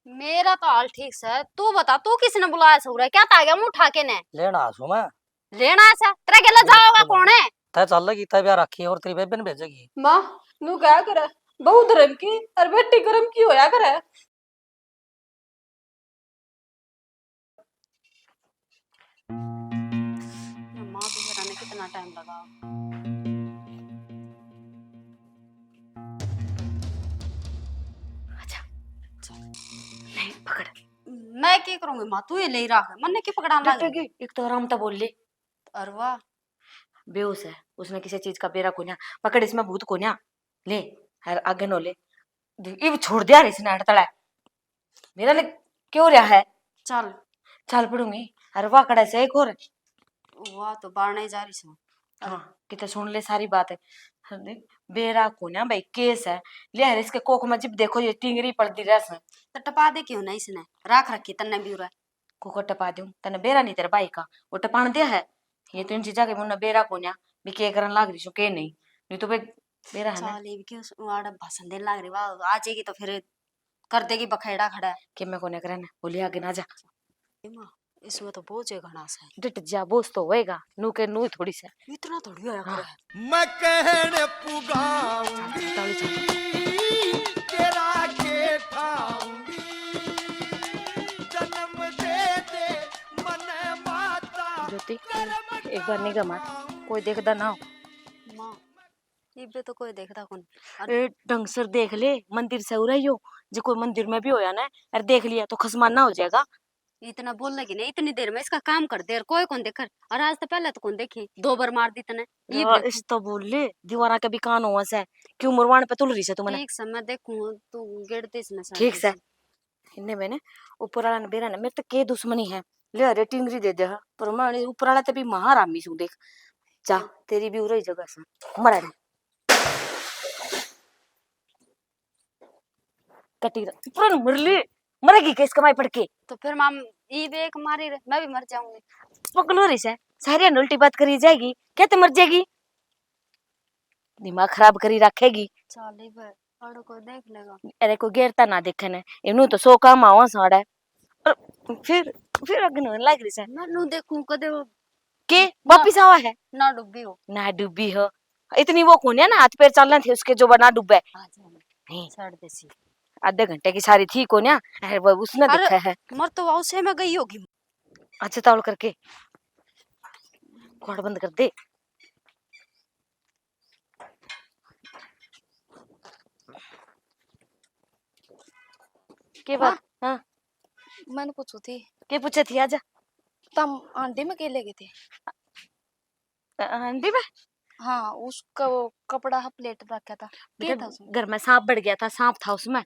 मेरा तो हाल ठीक से। तू बता, तू किसने बुलाया सौरा? क्या था गया मुंह उठा के ने? लेना आसू मैं। लेना ऐसा तेरा गेला जाओगा कौन है? तय चल लगी तय ब्याह रखी और तेरी बेबे ने भेजेगी। माँ नू क्या करे, बहु धर्म की और बेटी कर्म की होया करे। माँ भी ने कितना टाइम लगा। अच्छा चल नहीं पकड़। मैं क्या करूंगी माँ? तू ये ले रहा मन ने क्यों पकड़ाना लग डटेगी एक तो आराम तो बोल ले। अरवा बेहोश है उसने किसी चीज का बेरा कोन्या पकड़ इसमें भूत कोन्या ले हर आगे नो ले ये छोड़ दिया रे इसने हटतड़ा मेरा ले क्यों रहा है चल चल पड़ूंगी अरे वाह कड़ा से एक और वाह तो बाहर नहीं जा रही सो। हाँ कितने सुन ले सारी बात है बेरा कोन्या भाई केस है ले हर इसके कोक में जिब देखो ये टिंगरी पड़ती रस तो टपा दे क्यों नहीं इसने राख रखी तन्ने भी उरा कोको टपा दूं तने बेरा नहीं तेरे भाई का वो टपान दिया है ये तो इन चीजा के मुन्ना बेरा कोन्या भी के करन लाग रही सो के नहीं तो बेरा है ना चल ये भी क्यों वाड़ा भाषण देने लग रही वाह आ जाएगी तो फिर कर देगी बखेड़ा खड़ा कि मैं कोने करना बोली आगे ना जा इसमें तो बोझ है घना सा डट जा बोस तो होएगा नू के नू थोड़ी सा इतना थोड़ी होया हाँ। करे। मैं कहने पुगाऊंगी तेरा के ठाऊंगी जन्म दे मन माता ज्योति एक बार निगाह मार कोई देखदा ना हो माँ इबे तो कोई देखता कौन। ए ढंग से देख ले मंदिर से उड़ाइयो जो कोई मंदिर में भी होया ना अरे देख लिया तो खसमाना हो जाएगा। इतना बोल लगी ना इतनी देर में इसका काम कर दे और कोई कौन देख और आज तो पहले तो कौन देखी 2 बार मार दी तने ये यार इस तो बोल ले दीवारा के भी कान हुआ से क्यों मुरवान पे तुल रही से तुमने एक समय देखूं तू गिरते इसने ठीक से इन्ने मैंने ऊपर वाला ने बेरा ने मेरे तो के दुश्मनी है ले अरे टिंगरी दे दे पर मैं ऊपर वाला ते भी महारामी सु देख जा तेरी भी उरई जगह से मरा रे कटी पूरा मुरली मरेगी केस कमाई पड़ के तो फिर माम ई एक मारी रे मैं भी मर जाऊंगी। पकड़ो रही से सारी उल्टी बात करी जाएगी क्या तो मर जाएगी दिमाग खराब करी रखेगी। चल इबे और कोई देख लेगा अरे कोई गिरता ना देखे ने इनु तो सो काम आवा साड़ा है फिर अगन लग रही से मैं नु देखूं कदे वो के वापिस आवा है ना डूबी हो ना डूबी हो इतनी वो कौन है ना हाथ पैर चलना थे उसके जो बना डूबे आ जा छड़ देसी आधे घंटे की सारी थी कौन है वो उसने देखा है मर तो उसे में गई होगी। अच्छा तावल करके खोड़ बंद कर दे के बात हाँ मैंने पूछू थी के पूछे थी आजा तम आंटी में के ले गए थे। आंटी में हाँ उसका वो कपड़ा प्लेट रखा था क्या था उसमें? घर में सांप बढ़ गया था सांप था उसमें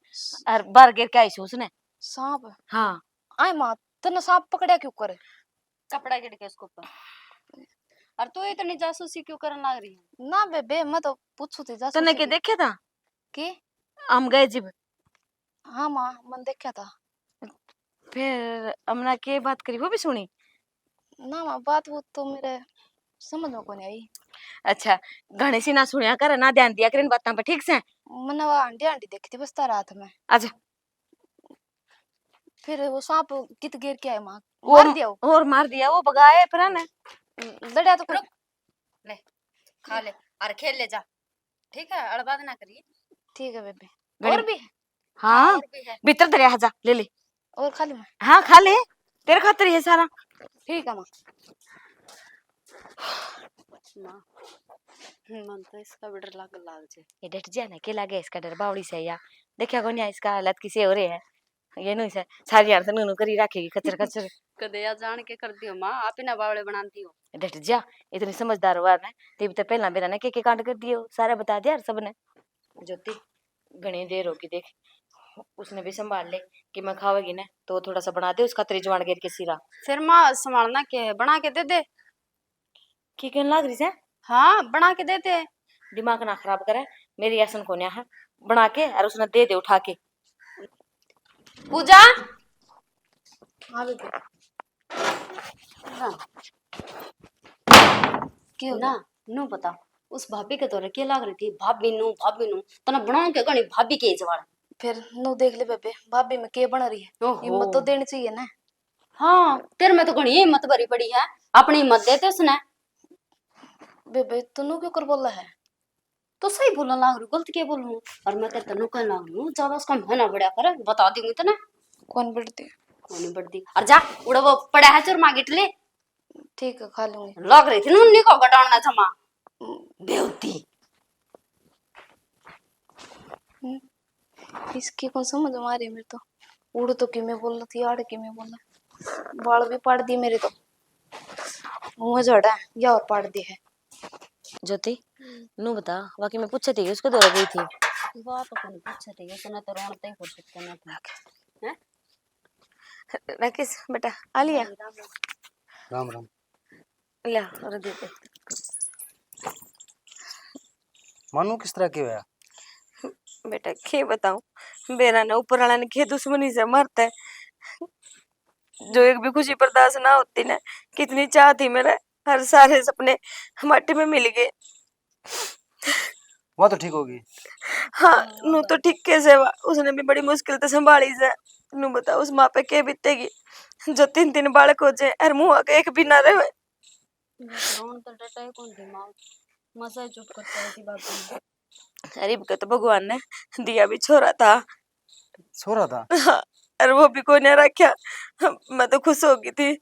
और बाहर गिर के आई थी उसने सांप हाँ आए माँ तने सांप पकड़ा क्यों करे कपड़ा गिर के उसके ऊपर और तू इतनी जासूसी क्यों करने लग रही है? ना बेबे मैं तो पूछू थी जा तने के देखे था के हम गए जिब हाँ माँ मन देखा था फिर हमने के बात करी वो भी सुनी ना माँ बात वो तो मेरे समझ में को नहीं आई। अच्छा गणेशी ना सुनिया कर ना ध्यान दिया कर इन बातों पे ठीक से मैंने वो आंटी आंटी देखी थी बस रात में अच्छा फिर वो सांप कित गिर के आए माँ मार दिया वो और मार दिया वो भगाए फिर ने लड़ा तो ले खा ले और खेल ले जा ठीक है अड़बाद ना करिए। ठीक है बेबे और भी हाँ और भी है भीतर दरिया जा ले ले और खाली में हाँ खा ले तेरे खातिर है सारा ठीक है माँ। माँ मन तो इसका भी डर लाग जाए ये डट जा ना के लागे इसका डर बावड़ी से या देखा कौन या इसका हालत किसी हो रही है ये नहीं से सारी यार नू करी रखेगी कचर कचर कदे या जान के कर दियो माँ आप ही ना बावड़े बनाती हो। डट जा इतनी समझदार हुआ ना तेरी तो पहला मेरा ना के कांड कर दियो सारे बता दिया सबने ज्योति घनी देर होगी देख उसने भी संभाल ले कि मैं खावेगी ना तो थोड़ा सा बना दे उसका तेरी जवान गिर के सिरा फिर माँ संभालना के बना के दे दे की कहने लग रही है हाँ बना के दे दे दिमाग ना खराब करे मेरी ऐसन को है बना के और उसने दे दे उठा के पूजा हाँ बेबे क्यों ना नू पता उस भाभी के तोरे के लाग रही थी भाभी नू तना बना के गणी भाभी के जवाड़ फिर नु देख ले बेबे भाभी में के बन रही है, ओहो। हिम्मत तो देनी चाहिए ना। हाँ तेरे में तो घनी हिम्मत भरी पड़ी है, अपनी हिम्मत देते उसने। बेबे तनु क्यों कर बोला है? तो सही बोलने लाग रही, गलत क्या बोलूं? और मैं तेरे तनु कहने लाग रही हूँ ज्यादा उसका है बढ़िया कर, बता दूंगी तो ना। कौन बढ़ती? कौन नहीं बढ़ती? और जा उड़ा वो पड़ा है चोर मांगिट ले। ठीक है खा लूंगी। लग रही थी नुन्नी को घटाना जमा बेवती। इसकी कौन समझ में आ रही है मेरे तो। उड़ तो कि मैं बोल रही थी, आड़ कि मैं बोला। बाल भी पाड़ दिए मेरे तो, मुंह झड़ा है या और पाड़ दी है। ज्योति नु बता, बाकी मैं पूछे थी उसको दौरा गई थी। बात तो कौन पूछे थे, उसने तो रोनते ही फुर्सत करना था। हैं? राकेश बेटा आ लिया? राम राम। ले और दे दे। मानू किस तरह की होया? बेटा के बताऊं, बेरा ने ऊपर वाला ने के दुश्मनी से मारता है। जो एक भी खुशी बर्दाश्त ना होती ना, कितनी चाह थी मेरे, हर सारे सपने माटी में मिल गए। वो तो ठीक होगी। हाँ नु तो ठीक कैसे हुआ, उसने भी बड़ी मुश्किल से संभाली से। नु बता उस माँ पे के बीतेगी जो 3-3 बालक हो जाए और मुंह आके एक भी ना रहे। रोन तो डटा है कौन दिमाग, मसा चुप करता है थी बात। अरे इनका तो भगवान ने दिया भी छोरा था। सो रहा था। हाँ, और वो भी कोई नहीं रखा। मैं तो खुश हो गई थी,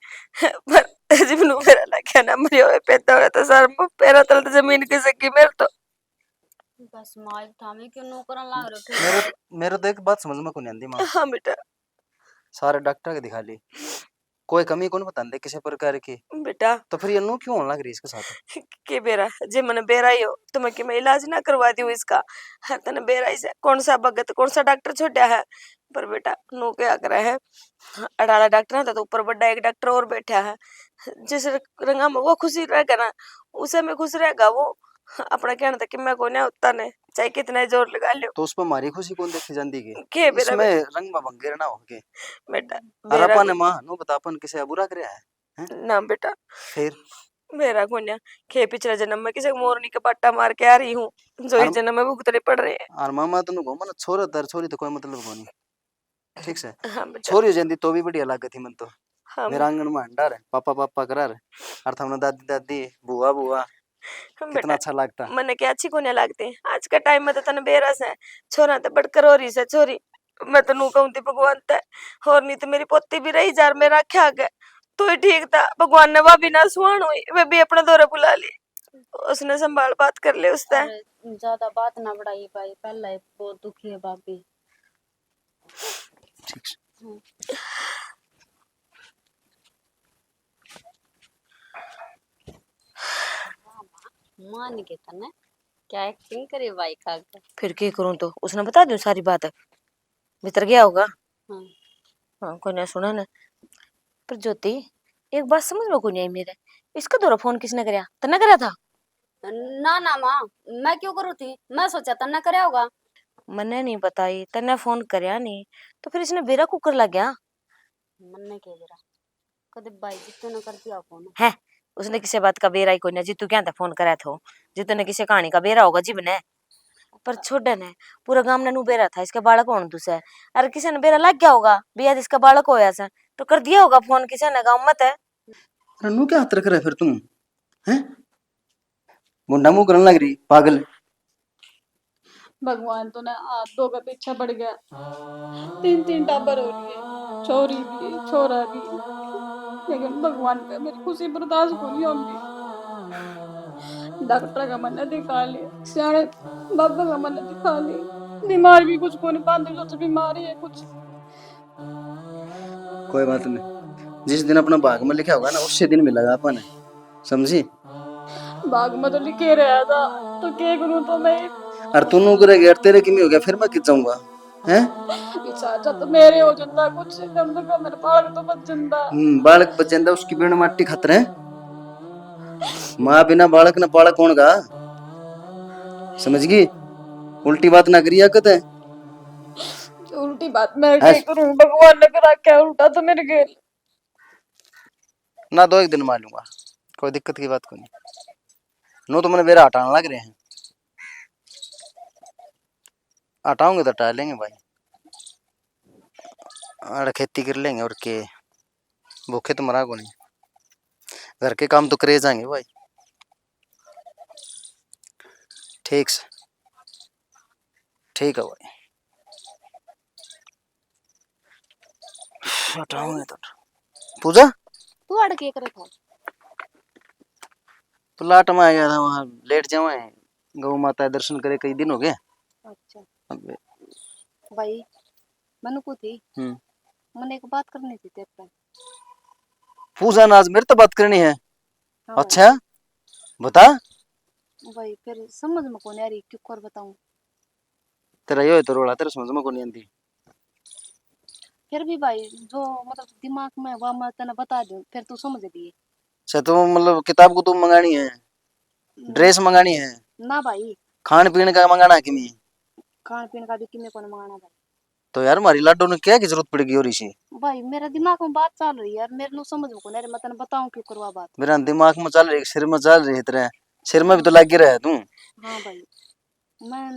पर जब नु मेरा लगा ना मरियो पैदा हो तो सर पैरा तले तो जमीन की सकी मेरे तो। बस माइक थामे क्यों नो करन लाग रहे मेरे थे? मेरे तो एक बात समझ में कोनी आंदी मां। हाँ बेटा। सारे डॉक्टर के दिखा ली, कोई कमी कौन बतांदे किसी प्रकार की। बेटा तो फिर ये नु क्यों होने लग रही इसके साथ? के बेरा जे मन बेरा ही हो तो मैं कि मैं इलाज ना करवा दी हूँ इसका। हर तने बेरा ही से कौन सा भगत कौन सा डॉक्टर छोड़ा है। पर बेटा नो क्या करे है, अड़ाला डॉक्टर है तो ऊपर बड़ा एक डॉक्टर और बैठा है। जिस रंगा में वो खुशी रहेगा ना, उसे में खुश रहेगा वो। अपना कहना था कि मैं को ना उतना ने चाहे कितना ही जोर लगा लियो। तो उस पर मारी खुशी कौन देखी जाती की? के बेरा इसमें रंग में भंगेर ना होके। बेटा और बेरा अपन मां नु बता अपन किसे बुरा करया है? हैं? ना बेटा फिर मेरा कोन्या खे पिछला जन्म में किसी मोरनी का पट्टा मार के आ रही हूँ, जो इस जन्म में भुगतने पड़ रहे हैं। और मामा तनु को मन छोरा दर छोरी तो कोई मतलब कोनी। ठीक से हाँ बेटा। छोरी हो जाती तो भी बढ़िया लागत थी मन तो। हाँ मेरा आंगन में अंडार पापा पापा करार और थमने दादी दादी बुआ बुआ कितना बेटा अच्छा लगता। मने क्या अच्छी कोने लागते आज का टाइम में तो तने बेरस है, छोरा तो बढ़कर हो रही से छोरी। मैं तो नू कहूं थी भगवान ते, और नहीं तो मेरी पोती भी रही जार मेरा क्या गया तो ही ठीक था। भगवान ने भाभी ना सुहान हुई, वे भी अपना दौरा बुला ली, उसने संभाल बात कर ले उससे। अरे ज्यादा बात ना बढ़ाई भाई, पहला ही बहुत दुखी है भाभी। ठीक से मान के तने क्या एक्टिंग करे भाई का। फिर क्या करूं, तो उसने बता दूं सारी बात, भीतर गया होगा। हाँ। हाँ कोई ना सुना ना। पर ज्योति एक बात समझ में कोई नहीं आई मेरे, इसका दौरा फोन किसने कराया, तन्ने करा था? ना ना माँ, मैं क्यों करूँ थी, मैं सोचा तन्ना करे होगा। मन्ने नहीं बताई, तन्ने फोन करया नहीं तो फिर इसने बेरा कुकर लग गया मन ने कह जरा कदे भाई जितने न कर दिया फोन है। उसने किसी बात का बेरा ही कोई ना, जीतू क्या था फोन करा था, जीतू ने किसी कहानी का बेरा होगा जीव ने। पर छोड़ ने पूरा गांव ने नु बेरा था इसका बालक होने तुसे, अरे किसी ने बेरा लग गया होगा बिया इसका बालक होया सा तो कर दिया होगा फोन किसी ने, गांव मत है। नु क्या हाथ रख रहा है फिर तुम? हैं मुंडा मुंह करने लग रही पागल। भगवान तो ना हाथ दो का पीछा पड़ गया, 3-3 टाबर हो रही है, छोरी भी छोरा भी, लेकिन भगवान पे मेरी खुशी बर्दाश्त को नहीं होगी। डॉक्टर का मन दिखा लिया, सियाने बाबा का मन दिखा लिया, बीमार भी कुछ को नहीं पाती, सोच बीमारी है कुछ। कोई बात नहीं, जिस दिन अपना भाग में लिखा होगा ना उसी दिन मिलेगा अपन, समझी? भाग में तो लिखे रहा था तो क्या करूं, तो मैं और तू नु करेगी और तेरे किमी हो गया फिर मैं कित जाऊंगा? हैं चाचा तो मेरे हो जाता, कुछ कम से कम मेरे बालक तो बच जाता। बालक बचेंदा उसकी बिना माटी खतरे हैं। माँ बिना बालक ना बालक कौन गा, समझ गई? उल्टी बात ना करिया कते। उल्टी बात मैं क्या करूं, भगवान ने करा क्या उल्टा तो मेरे गेल। ना 2-1 दिन मार लूंगा, कोई दिक्कत की बात कोई नहीं। नो तो मैंने बेरा हटाने लग रहे हैं, हटाऊंगे तो हटा लेंगे भाई। आड़ खेती कर लेंगे और के भूखे तो मरा को नहीं। घर के काम तो करे जाएंगे भाई। ठीक से ठीक है भाई। हटाऊंगे तो पूजा तू अड़ के करे था? प्लाट में आ गया था, वहाँ लेट जावा है। गौ माता दर्शन करे कई दिन हो गए। अच्छा अब भाई, मनु को थी मैंने एक बात करनी थी तेरे पे। पूजा ना आज मेरे तो बात करनी है। हाँ अच्छा बता। भाई, फिर समझ में कौन आ रही, क्यों कर बताऊं? तेरा यो है तो रोला तेरे समझ में को नहीं आती। फिर भी भाई, जो मतलब दिमाग में वह मैं तेने बता दूं, फिर तू समझ लिए। अच्छा तो मतलब किताब को तुम मंगानी है, ड्रेस मंगानी है, ना भाई, खान पीने का मंगाना है कि नहीं? खान पीने का भी किन्ने को मंगाना भाई। तो यार हमारी लाडो ने क्या की जरूरत पड़ेगी और इसी भाई मेरा दिमाग में बात चल रही है यार, मेरे नु समझ में को नहीं, मैं तेने बताऊं क्यों करवा बात। मेरा दिमाग में चल रही, सिर में चल रही है तेरे सिर में भी तो लगी रहा है तू। हाँ भाई, मैं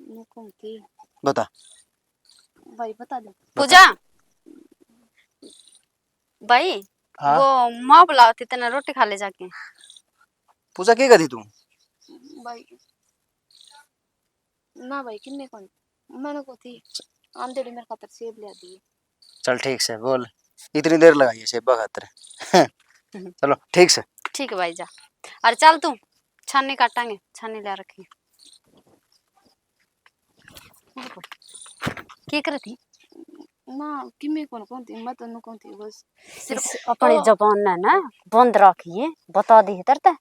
नुकुम थी। बता भाई बता दे। पूजा भाई, हाँ वो माँ बुलाओ थी तेने, रोटी खा ले जाके। पूजा क्या करी तू? भाई ना भाई, किन्ने को मैंने को थी आंधेड़ी मेरे खातर सेब ले दी। चल ठीक से बोल, इतनी देर लगाई है सेबा खातर। चलो ठीक से। ठीक है भाई जा। अरे चल तू, छानी काटांगे, छानी ले रखी। क्या कर थी? ना किन्ने कौन थी, मैं तो नुकुम थी बस। सिर्फ अपनी जबान ने ना बंद रखिए, बता दी तरते।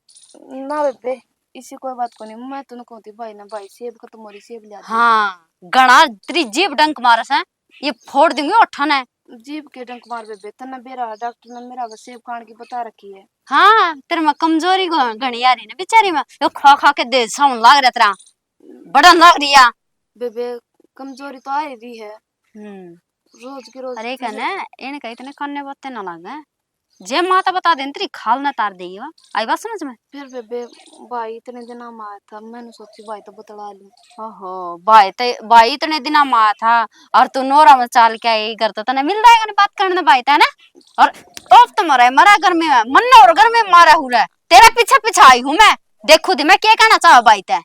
ना बेबे, इसी कोई बात को नहीं, मैं तो नुकुम थी भाई ना भाई, सेब का तुम्हारी सेब ले दी। हाँ गणा तेरी जीभ डंक मारस है, ये फोड़ दूंगी ओठन है। जीभ के डंक मार बेबे, तना बेरा डॉक्टर ने मेरा सेब खाने की बता रखी है। हाँ तेरे में कमजोरी घनी आ रही ना बेचारी में, यो खा खा के दे साउंड लाग रहा तेरा, बड़ा लाग रही है। बेबे कमजोरी तो आ रही है रोज की रोज। अरे कहने इनका इतने कान्ने बातें ना लागे, जे माता बता दे तेरी खाल ना तार देगी। आई बात समझ में? फिर बेबे भाई इतने दिन में आया था, मैंने सोची भाई तो बतला लूं। ओहो भाई इतने दिन में आया था और तू नोरा में चाल के आई घर, तो तने मिल जाएगा ना बात करने भाई था ना। और ओफ तो मरा घर में मन और घर में मारा हुआ है, तेरे पीछे पीछे आई हूँ मैं। देखो दी मैं क्या कहना चाह भाई ते।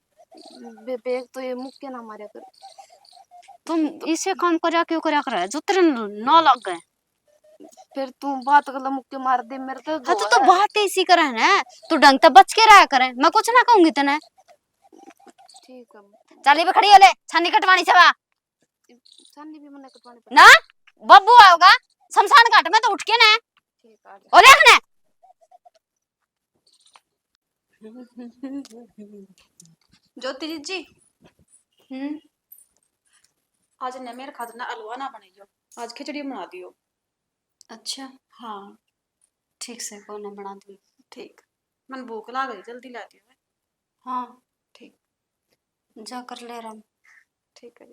बेबे एक तो ये मुक्के ना मारे कर। तुम इसे काम करा क्यों करा कर जो तेरे न लग गए। फिर तू बात कर मुक्के मार दे मेरे तो। हाँ तो बात इसी करे ना, तू ढंग से बच के रहा करे, मैं कुछ ना कहूंगी तने। ठीक है। चाली पे खड़ी हो ले, छानी कटवानी सेवा चांदी भी मैंने कटवाने पड़े ना। बब्बू आओगा शमशान घाट में तो उठ के ना। ठीक है। और देखना ज्योति जी आज ने मेरे खातिर ना हलवा ना बनाइयो, आज खिचड़ी बना दियो। अच्छा हाँ ठीक से कौन बना दूँ। ठीक, मन भूख लाग गई, जल्दी ला दियो। हाँ ठीक जा कर ले रहा हूँ। ठीक है।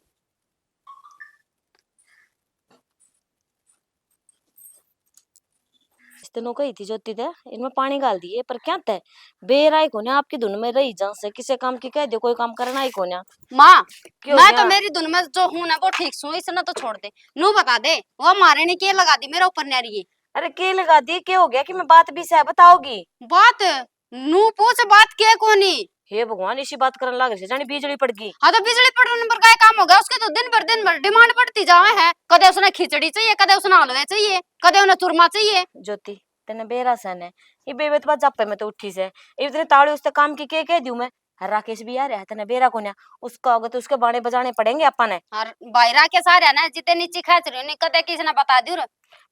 तेनों कही थी ज्योति दे इनमें पानी डाल दिए, पर क्या तय बेराई को ना आपकी धुन में रही जा से किसी काम की कह दे, कोई काम करना ही को ना। माँ क्यों मैं गया? तो मेरी धुन में जो हूँ ना वो ठीक सू, इसने तो छोड़ दे। नू बता दे वो मारे ने क्या लगा दी मेरे ऊपर नारी। अरे के लगा दी, क्या हो गया कि मैं बात भी सह बताओगी? बात नू पूछ बात क्या कोनी। हे भगवान, इसी बात करने लग रही जानी बिजली पड़ गई। हाँ तो बिजली पड़ने पर क्या काम हो गया उसके, तो दिन भर डिमांड बढ़ती जावे है। कदे उसने खिचड़ी चाहिए, कदे उसने हलवे चाहिए, कदे उन्हें चूरमा चाहिए। ज्योति तेने बेरा सन है ये बेबे तो बात जापे में तो उठी से इतने ताड़े उससे काम की के कह दूं मैं। हर राकेश भी आ रहा है तेने बेरा को ना, उसका होगा तो उसके बाणे बजाने पड़ेंगे अपन ने। और बायरा के सारे ना जितने नीचे खेच रही नहीं कदे किसी ने बता दी।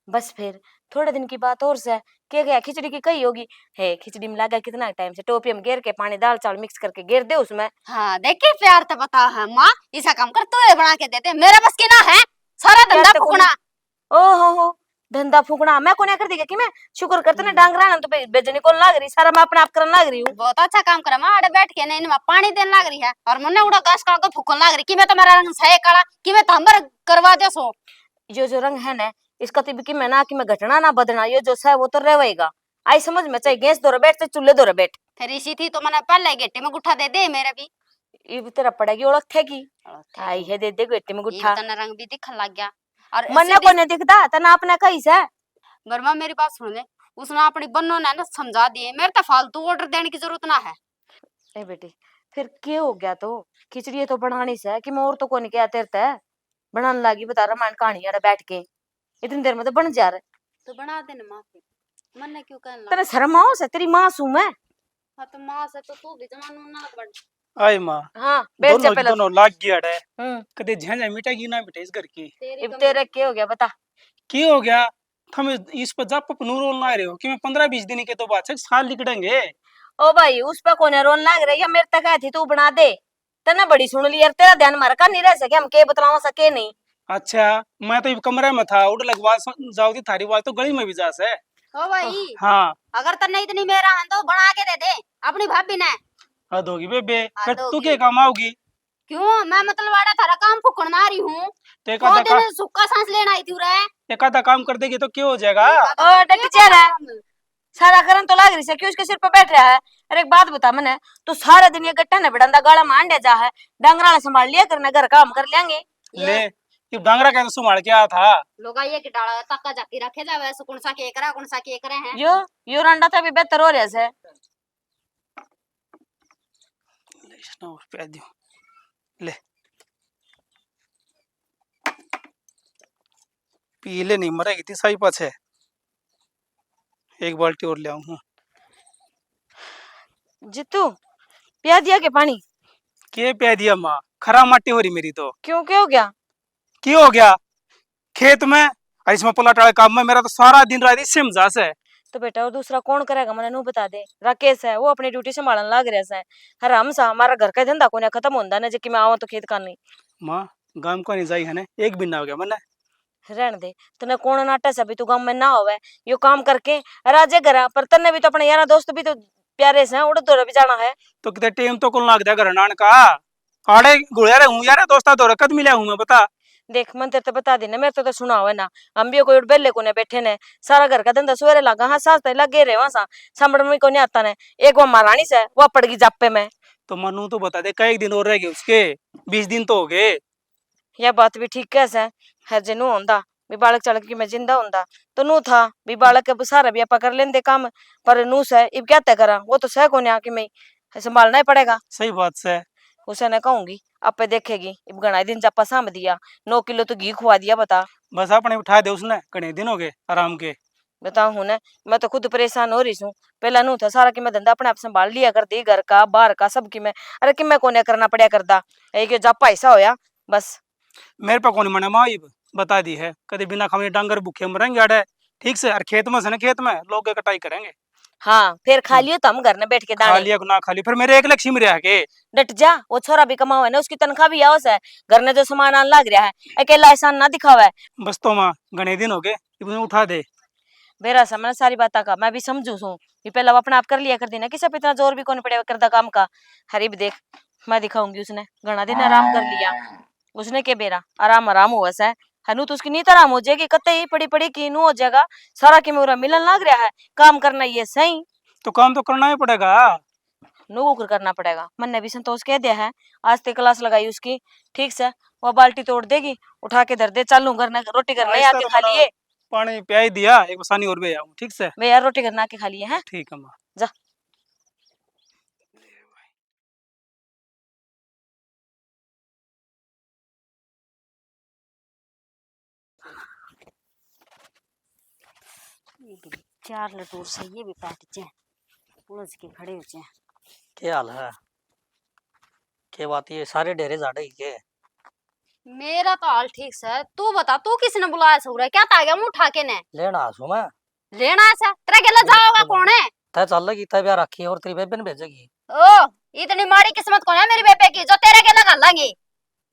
बस फिर थोड़े दिन की बात और से क्या गया खिचड़ी की कही होगी है, खिचड़ी में लगा कितना टाइम से टोपी में घेर के पानी दाल चावल मिक्स करके घेर दे उसमें। हाँ देखिए प्यार तो बता है माँ, ऐसा काम कर तू बना के देते मेरे बस की ना है। सारा धंधा फूकना। ओ हो धंधा फूकना मैं को कर देगा कि मैं शुक्र करते ना डांगरा ना तो बेचने को लाग रही, सारा मैं अपने आप करने लाग रही हूँ। बहुत अच्छा काम करा माँ, अड़े बैठ के नहीं पानी देने लाग रही है और मुन्ने उड़ा घास काट के फूकन लाग रही कि मैं तुम्हारा रंग सही काला कि मैं तंबर करवा दे सो। ये जो रंग है ना इसका तो कि मैं ना कि मैं घटना ना बदना, ये जो है वो तो रहेगा। आई समझ में, चाहे गैस दो बैठ चाहे चूल्हे दो बैठ। फिर इसी थी तो मैंने पहले गेटे में गुठा दे दे मेरे भी। ये भी तेरा पड़ेगी ओळख थे की आई है दे दे गेटे में गुठा। ये रंग भी दिखन लग गया। और मन्ने को नहीं दिखता तना अपना कहीं से। बर्मा मेरी बात सुन ले, उसने अपनी बन्नो ने ना समझा दिए, मेरे तो फालतू ऑर्डर देने की जरूरत ना है। ए बेटी फिर क्या हो गया? तो खिचड़ी तो बनानी से कि मैं और तो कौन क्या तेरे ते बनाने लगी बता रामायण कहानी यार बैठ के इतनी देर में तो बन जा रहा। तो बना देना माँ, फिर मन ने क्यों कहने तेरे लगा? शर्म आओ से तेरी माँ सू मैं। हाँ तो माँ से तो तू भी जमानू ना बन। आय माँ हाँ बैठ जा दोनों की पहले। दोनों लाग गया है। हम्म कदे झंझा मिटेगी ना मिटे इस घर की। तेरी अब कमी तेरे क्या हो गया बता। की हो गया? हम इस पर जब नूर ना रहे हो कि मैं 15-20 दिन के तो बाद से साल निकलेंगे। ओ भाई उस पे कौन रोन लाग रही है? मेरे तक आई थी तू बना दे। तना बड़ी सुन ली यार, तेरा ध्यान मारा का नहीं रह सके हम के बतलावा सके नहीं। अच्छा मैं तो इस कमरे में था, उड़ लगवा जाओ थी थारी आवाज तो गली में भी जा से। ओ भाई, हाँ अगर तन्ने इतनी मेरा है तो बना के दे दे अपनी भाभी ने। हद होगी बेबे। हद फिर तू होगी। क्या काम आओगी? क्यों? मैं मतलब वाड़ा थारा काम फुकड़ ना रही हूँ। ते वो का दिन सुक्का सांस लेना आई थी रे। एक आधा काम कर देगी तो क्या हो जाएगा? ओ डट जा रहा सारा करन तो लाग रही से कि उसके सिर पे बैठ रहा है। अरे एक बात बता मने, तू सारा दिन ये गट्टा ने बड़ंदा गाला मांडे जा है, डंगरा ने संभाल लिया करना घर काम कर लेंगे। ले ये डांगरा कैसे संभाल के आया था? लोग ये कि डाला तक्का जाके रखे जावे, सो कौन सा के करा कौन सा के करे हैं। यो रंडा तो भी बेहतर हो रहा है। ले इसने और पे दियो ले पी ले, नहीं मरेगी थी सही पाछे। एक बाल्टी और ले आऊं हूँ। जितू पिया दिया के पानी? के पे दिया माँ? खराब माटी हो रही मेरी तो। क्यों क्या हो गया? क्यों हो गया? खेत में और इसमें पलट वाले काम में मेरा तो सारा दिन रात इसी में जास है। तो बेटा और दूसरा कौन करेगा मैंने नू बता दे। राकेश है वो अपनी ड्यूटी संभालने लग रहा है। हराम सा हमारा घर का धंधा को खत्म होता ना जबकि मैं आवा तो खेत का नहीं। माँ गांव को नहीं जाई है ना, एक भी ना हो गया मैंने। रहने दे तने कौन नाटा से भी तू गांव में ना होवे यो काम करके राजे घर पर तन्ने भी तो अपने यारा दोस्त भी तो प्यारे से उड़ दौड़ भी जाना है। तो कितने टाइम तो कौन लाग जाएगा रनान का? आड़े गुड़िया रे हूँ यार, दोस्ता दौड़ कद मिला हूँ मैं बता। देख मन तेरे तो बता देना मेरे तो सुना हुआ ना। हम भी कोई बेले को ने बैठे ने सारा घर का धंधा सवेरे लगा। हाँ सास तो लगे रहे वहां सा सांभर में को नहीं आता ने। एक वो महारानी से वो पड़ गई जापे में। तो मनु तो बता दे कई दिन और रह गए उसके? 20 दिन तो हो गए। यह बात भी ठीक कैसे है जे नू होंदा भी बालक चालक की मैं जिंदा होंदा तो नू था भी बालक के सारा भी आपा कर लेंदे काम। पर नू से इब क्या तय करा वो तो सह को नहीं आके मैं संभालना ही पड़ेगा। सही बात से उसे न कहूंगी आपे देखेगी इब घना दिन जापा साम दिया 9 किलो तो घी खुआ दिया बता। बस अपने उठा दे उसने, कने दिन हो गए आराम के। बताऊं हूं मैं तो खुद परेशान हो रही हूँ। पहला नू था सारा कि मैं धंधा अपने आप संभाल लिया करती घर का बाहर का सब की मैं। अरे कि मैं कोने करना पड़या करदा एक जापा ऐसा होया बस। मेरे पे कौन मना माँ इब बता दी है, कभी बिना खाने डांगर भूखे मरेंगे आड़े ठीक से। और खेत में से ना खेत में लोग के कटाई करेंगे। हाँ फिर खा लियो तो हम घर में बैठ के खा दाने। लिया ना खा लिया फिर मेरे एक लक्ष्य में रह के। डट जा वो छोरा भी कमावा है ना उसकी तनख्वाह भी आओ है। घर में जो सामान आने लग रहा है अकेला एहसान ना दिखावा है। बस तो माँ घने दिन हो गए इब उठा दे। बेरा सा मैंने सारी बात का मैं भी समझू हूँ ये पहला वो अपने आप कर लिया कर देना किसी पे इतना जोर भी कौन पड़ेगा करदा काम का। हरीब देख मैं दिखाऊंगी उसने घना दिन आराम कर लिया उसने के बेरा आराम आराम हुआ सा हनु तो उसकी नीत आराम हो जाएगी कत्ते ही पड़ी पड़ी की नू हो जाएगा सारा की मेरा मिलन लग रहा है काम करना ये सही। तो काम तो करना ही पड़ेगा। नौकर करना पड़ेगा मन ने भी संतोष कह दिया है। आज ते क्लास लगाई उसकी ठीक से वो बाल्टी तोड़ देगी उठा के धर दे चालू करना रोटी करना है आके खा लिए। पानी प्याई दिया एक बसानी और भी आऊं ठीक से। वे यार रोटी करना आके खा लिए हैं। ठीक है माँ जा चार लटूर से ये भी पैट जे पुलिस के खड़े हो जे। क्या हाल है? क्या बात ये सारे डेरे झाड़े ही के? मेरा तो हाल ठीक से, तू बता तू किसने बुलाया सौरा? क्या तागा मुंह उठा के ने लेना आसू मैं। लेना ऐसा तेरा गेला जाओगा कौन है? तय चल लगी तय ब्याह रखी और तेरी बेबे ने भेजेगी। ओ इतनी माड़ी किस्मत कौन है मेरी बेबे की जो तेरे गेला कर लांगी?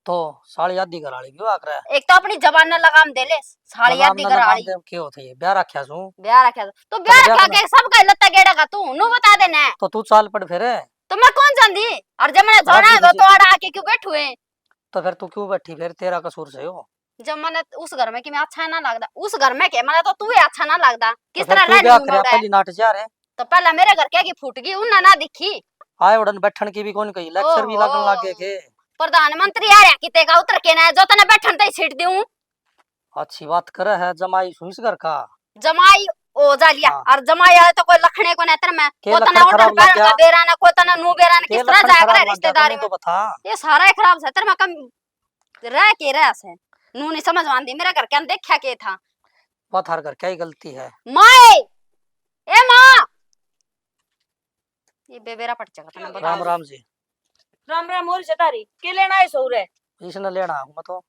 तो साली आधी घर वाली क्यों आकर है? एक तो अपनी जबान ने लगाम दे ले साड़ी आदि कर आड़ी क्यों होती है ब्याह रखा सू? ब्याह रखा तो ब्याह रखा के सब का लत्ता गेड़ा का तू नु बता देना। तो तू चाल पड़ फिर। तो मैं कौन जानती और जब मैंने जाना है तो आड़ा आके क्यों बैठुए? तो फिर तू क्यों बैठी फिर? तेरा कसूर से हो। जब मैंने उस घर में कि मैं अच्छा ना लगता उस घर में के मैंने तो तू ही अच्छा ना लगता किस तो तरह फिर तू रहनी ब्याह हूं करे मैं? पहली नाट जा रे। तो पहला मेरे घर क्या की फूट गई उन ना दिखी आए उड़न बैठन की भी कौन कही लेक्चर भी लगन लग गए के। प्रधानमंत्री आ रहा किते का उतर के ना जो तने बैठन तई सीट दूं। अच्छी बात करे है, जमाई सुइस घर का। जमाई ओ जालिया हाँ। और जमाई आए तो कोई लखने को नहीं तेरे में के को तना लखन उठन खराब लग पैर का गया? बेराना को तना नु बेराना के किस तरह लखन जाया खराब करे लग गया रिश्तेदारी तूने में तो बता। ये सारा ही खराब है तेरे में कम रह के रह से नू नहीं समझ आंदी मेरा घर के देखा के था बात हर घर क्या ही गलती है। माए ए मां ये बेबेरा पट जाएगा तना बता राम राम जी। राम राम और जतारी के लेना है सो रे इसने लेना मैं तो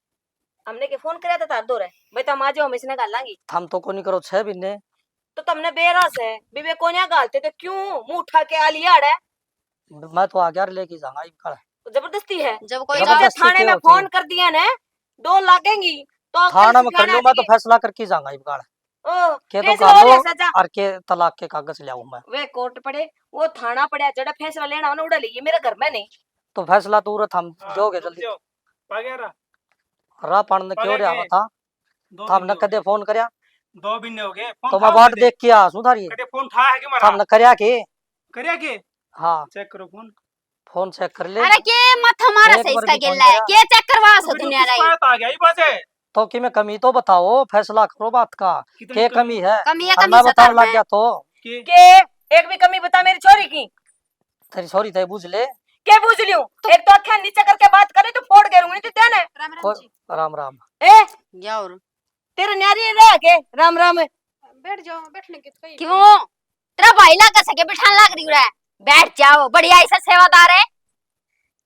हमने के फोन कराया था तार दो रे भाई तम आ जाओ हम इसने गाल लांगी हम तो को नहीं करो 6 महीने। तो तुमने बेरस है बीबे कोन्या गालते तो क्यों मुंह उठा के आ लिया है मैं तो आ गया लेके जाऊंगा इब कल। जबरदस्ती है जब कोई जब मुझे जबरदस्ती थाने क्यों में होती फोन है? कर दिया ने 2 लागेंगी तो थाना में कर लूं मैं तो फैसला करके जाऊंगा इब कल। ओ के तो फैसला कर हो लो गया सजा और के तलाक के कागज ले आऊं मैं। वे कोर्ट पड़े वो थाना पड़ा जड़ा फैसला लेना उन्हें उड़ा लिए मेरे घर में नहीं तो फैसला तो उरत हम दोगे जल्दी। पागेरा रा पान क्यों रे पगे बता। हम न कदे फोन करया 2 महीने हो गए तो मैं बाट देख के आ सुधारी। कदे फोन था है कि मारा हम न करया के। करया के हाँ चेक करो फोन फोन चेक कर ले। अरे के मत हमारा एक से बार इसका भी फोन गिल्ला है करा। के चेक करवा तो सो वीडियो दुनिया किस रही बात आ गया ये बात है तो कि मैं कमी तो बताओ फैसला करो बात का। कितनी के कमी है कमी है और कमी मैं से बताने कर लग में गया तो कि के एक भी कमी बता मेरी छोरी की तेरी सॉरी थे बुझ ले। के पूछ लियो एक तो अखियां नीचे करके बात करे तो फोड़ के रूंगी तो ध्यान है राम राम। ए या और तेरे न्यारी रह के राम राम बैठ जाओ बैठने की तो कही क्यों तेरा भाई लगा सके बिठान लग रही है बैठ जाओ बढ़िया ऐसा सेवादार है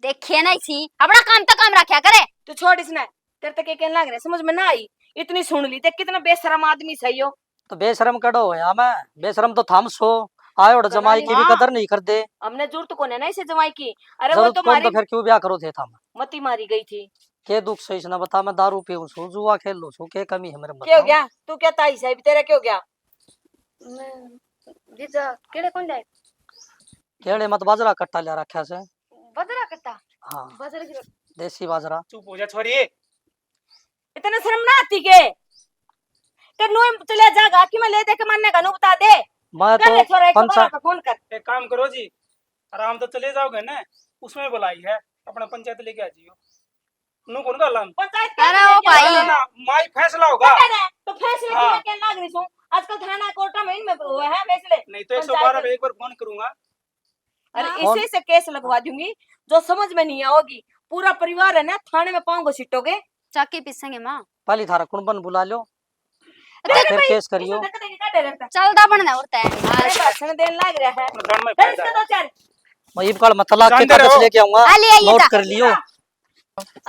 देखिए ना इसी अपना काम तो काम रखा करे तू छोड़ इसने तेरे तक कहने लग रहा समझ में ना आई इतनी सुन ली ते कितना बेशरम आदमी सही हो तो बेशरम कड़ो है मैं बेशरम तो थाम सो आए और जमाई की भी हाँ। कदर नहीं कर दे। हमने जरूरत को ना इसे जमाई की अरे वो जरूरत तो कौन मारी तो फिर क्यों ब्याह करो थे थाम। मती मारी गई थी के दुख से इसने बता मैं दारू पीऊं छू जुआ खेल लो छू के कमी है मेरे में क्या हो बताओ। गया तू क्या ताई साहब तेरा क्या हो गया जीजा केड़े कौन जाए केड़े मत बाजरा कट्टा ले रखा से। बदरा कट्टा हाँ बदरा की देसी बाजरा। चुप हो जा छोरी इतने शर्म ना आती के ते नो चले जागा कि मैं ले दे के मानने का नु बता दे मैं कर ले तो छोरा एक पंचा पे फोन कर एक काम करो जी आराम तो चले जाओगे ना उसमें बुलाई है अपना पंचायत लेके आ जियो नु कौन का लाम पंचायत अरे ओ भाई ना माई फैसला होगा तो फैसले हाँ। में क्या लाग रही हूं आजकल थाना कोर्ट में इनमें हुआ है फैसले नहीं तो 112 पे एक बार फोन करूंगा अरे कौन? इसी से केस लगवा दूंगी जो समझ में नहीं आओगी पूरा परिवार है ना थाने में पाँव घसीटोगे चाकी पीसेंगे मां पहली थारा कुणबन बुला लो और फिर केस करियो। चलदा बनना उड़ता है भाषण देने लग रहा है अपना धन में फिर फायदा इसके है। दो चार मैं इब कल मतला के जानते कागज रहो। लेके आऊंगा आ ले आइए नोट ता। कर लियो।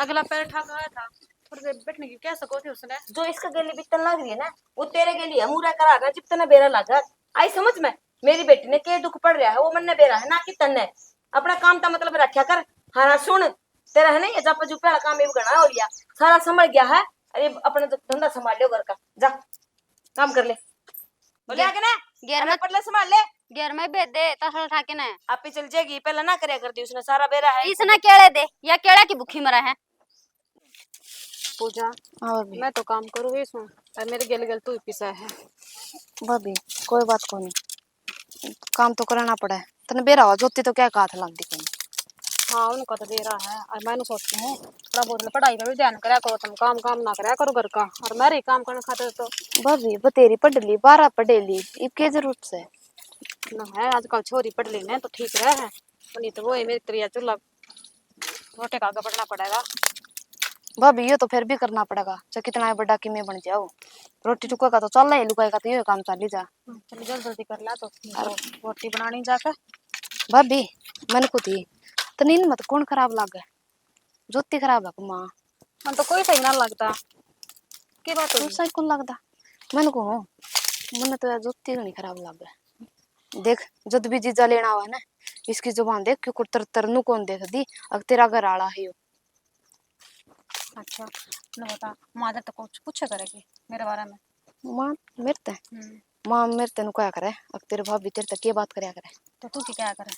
अगला पैर ठाका आया था थोड़ी देर बैठने की क्या सको थे उसने जो इसका गली बितन लग रही है ना वो तेरे गली है मुरा करा रहा जिब तना बेरा लगा आई समझ में मेरी बेटी ने के दुख पड़ रहा है वो मन बेरा है ना कि तन्ने अपना काम का मतलब रखा कर हारा सुन तेरा है ना ये जप जुपे वाला काम ये गणा हो लिया सारा संभल गया है अरे अपना धंधा संभाल लियो घर का जा काम कर ले बोले आगे ना गेर में पटले संभाल ले गेर में भेज दे तसल ठाके ने आप ही चल जाएगी पहले ना करया करती उसने सारा बेरा है इसने केड़े दे या केड़ा की भूखी मरा है पूजा और भी मैं तो काम करूँ ही सुन और मेरे गल गल तू ही पिसा है भाभी कोई बात को नहीं काम तो करना पड़ा है तने बेरा हुआ जोती तो क्या हाथ लग दी कोई हाँ उनका तो दे रहा है और मैंने सोचती हूँ थोड़ा बहुत पढ़ाई का भी ध्यान करा करो तुम काम काम ना करा करो घर का और मेरे ही काम करने खाते तो भाभी बतेरी पढ़ ली 12 पढ़े ली इब के जरूरत से ना है आजकल छोरी पढ़ लेने तो ठीक रहे है नहीं तो वो ही मेरी त्रिया चूल्हा रोटे का आगे बढ़ना पड़ेगा भाभी ये तो फिर भी करना पड़ेगा चाहे कितना ही बड़ा कि मैं बन जाऊँ रोटी टुका का तो चल रहा है लुकाई का तो ये काम चल ही जा चलो जल्दी जल्दी कर ला तो रोटी बनानी जाकर भाभी मैंने को थी तो नींद मत कौन खराब लागे जोती खराब है माँ मन तो कोई सही ना लगता की बात तू होगी सही कौन लगता मैंने को मैंने तो यार जोती नहीं खराब लागे देख जब भी जीजा लेना हुआ ना इसकी जुबान देख क्यों तर तरनु कौन देख दी अब तेरा घर आड़ा है यो अच्छा ना बता माँ तो कुछ पूछे करेगी मेरे बारे में माँ मेरे ते माँ मेरे तेन क्या करे अब तेरे भाभी तेरे तक क्या बात करया करे तो तू की क्या करे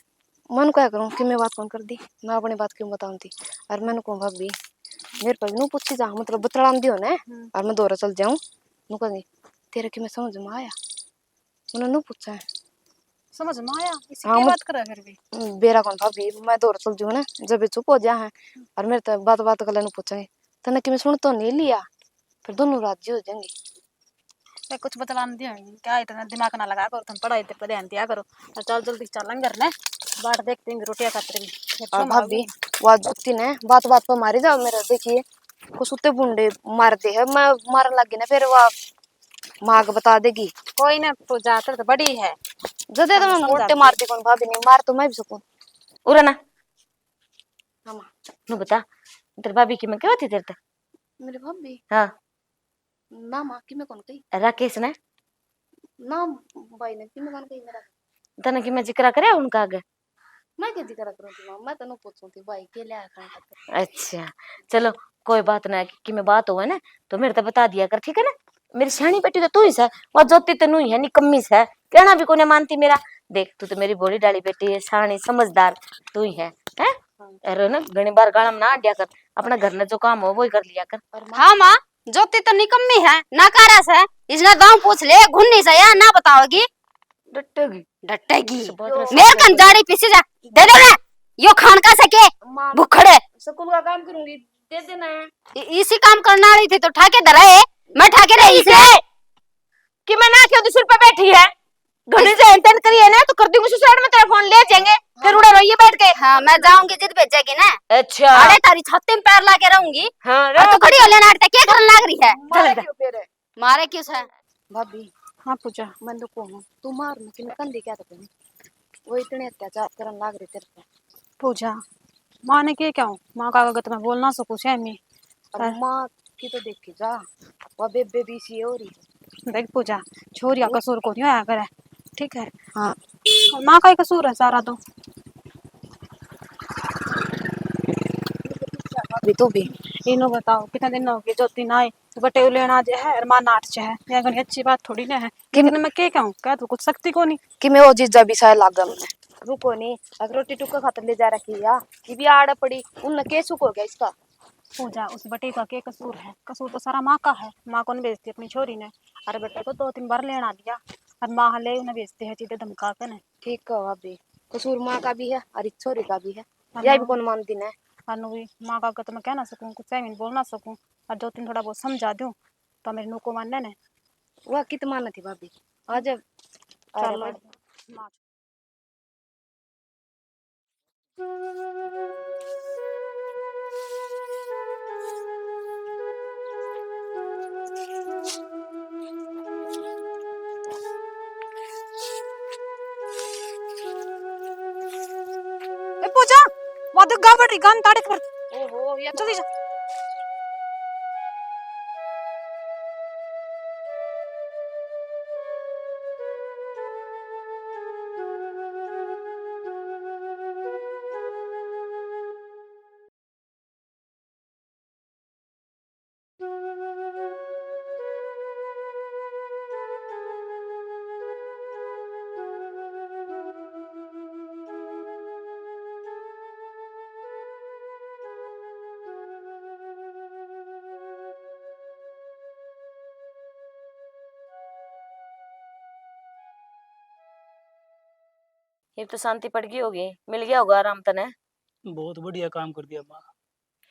मन क्या करूँ कि मैं बात कौन कर दी मैं अपनी बात क्यों बताऊँ थी और मैंने को भाभी मेरे पर नू पूछी जा मतलब बतलाम दियो ने और मैं दौरा चल जाऊँ नू कह तेरे की मैं समझ में आया उन्होंने नू पूछा है समझ में आया इसी हाँ, की मत- बात करे फिर भी बेरा कौन भाभी मैं दौरा चल जाऊँ ना जब ये चुप हो जा है और मेरे तो बात बात कर लेने पूछेंगे तने कि मैं सुन तो नहीं लिया फिर दोनों राजी हो जाएंगे। मैं कुछ बतला नहीं दिया क्या, इतना दिमाग ना लगा करो, तुम पढ़ाई पे ध्यान दिया करो। और चल जल्दी चल घर ने, बाट देखते हैं रोटियां खाते रहेंगे। और भाभी वो जोती ने बात बात पर मारी जाओ मेरा, देखिए कुछ उत्ते बुंडे मार दे है, मैं मारन लगी ना फिर वो माग बता देगी। कोई ना पूजा तो बड़ी है। जदे तो मैं समझा उल्टे दी। मारती कौन भाभी, नहीं मार तो मैं भी सकूं। उरा ना हाँ नु बता, तेरे भाभी की मैं क्या थी तेरे तक? मेरे भाभी हाँ ना माँ की मैं कौन कही राकेश ने ना, भाई ने की मैं कौन कही मेरा, तने की मैं जिक्र करे उनका आगे। मैं क्या जिक्र करूं थी माँ, मैं तनु पूछूं थी भाई के लिए खाने खातिर। अच्छा चलो कोई बात ना, कि मैं बात हो ना तो मेरे तो बता दिया कर, ठीक है ना? मेरी सियानी बेटी तो तू ही है, वो जोती तो नू ही है, निकम्मी है, कहना भी कोने मानती मेरा। देख तू तो मेरी भोली डाली बेटी है, साणी समझदार तू ही है। अरे ना घनी बार गाला में ना अड्या कर, अपना घर में जो काम हो वो ही कर लिया कर। हाँ माँ, ज्योति तो निकम्मी है, नकारस है, इसने दाम पूछ ले घुन्नी से या ना बताओगी। डटेगी डटेगी बहुत मेरे कंजाड़ी पीछे जा, दे दो रे यो खान का सके माँ भुखड़े। स्कूल का काम करूंगी, दे देना है। इसी काम करना रही थी तो ठाके धराए, मैं ठाके रही इसे कि मैं ना क्यों दूसरे पे बैठी है, घड़ी से इंतन करी है ना तो कर दूंगी ससुराल में, तेरा फोन ले जाएंगे फिर उड़े रोइए बैठ के। हाँ मैं जाऊंगी जिद भेजेगी ना। अच्छा अरे तारी छत्ती में पैर ला के रहूंगी हाँ और तू खड़ी हो लेना क्या करने लग रही है। मारे क्यों फिर मारे क्यों है? भाभी। हाँ पूजा मैं तो कहूँ तू मार ना कि मैं कंधी क्या था, वो इतने अत्याचार करने लाग रहे तेरे पे। पूजा माँ ने क्या क्या माँ का अगर मैं बोल ना सकूँ शैमी। अब माँ की तो देखी जा, वो बेबे भी सी हो रही है। देख पूजा छोरिया कसूर को नहीं होया करे, ठीक है? हाँ और माँ का ही कसूर है सारा तो। भाभी तू भी इनो बताओ कितने दिन हो गए ज्योति ना आई, बटे लेना जे है और माँ नाट जे है, ये कोई अच्छी बात थोड़ी ना है। लेकिन मैं क्या कहूँ, क्या तो कुछ सकती को नहीं। कि मैं वो जीजा भी शायद लाग गया मैंने। रुको नहीं, अगर रोटी टुक्का खातर ले जा रखी या कि भी आड़ पड़ी उन केस हो गया इसका। पूजा उस बेटे का क्या कसूर है? कसूर तो सारा माँ का है, माँ को नहीं बेचती अपनी छोरी ने। अरे बेटे को 2-3 बार लेना दिया और माँ ले उन्हें बेचते है चीजें धमका कर ने। ठीक है भाभी, कसूर माँ का भी है और इस छोरी का भी है, यह भी कौन मानती है। अनु भी माँ का तो मैं कह ना सकूँ, कुछ सही बोल ना सकूँ, और 2-3 थोड़ा बहुत समझा दूँ तो मेरे नु को मानने ने। वह कित माना थी भाभी आज चलो ए पूजा वो तो गावड़ी गान ताड़े कर ओहो ये जल्दी जा। ये तो शांति पड़ गई होगी, मिल गया होगा आराम तने। बहुत बढ़िया काम कर दिया माँ,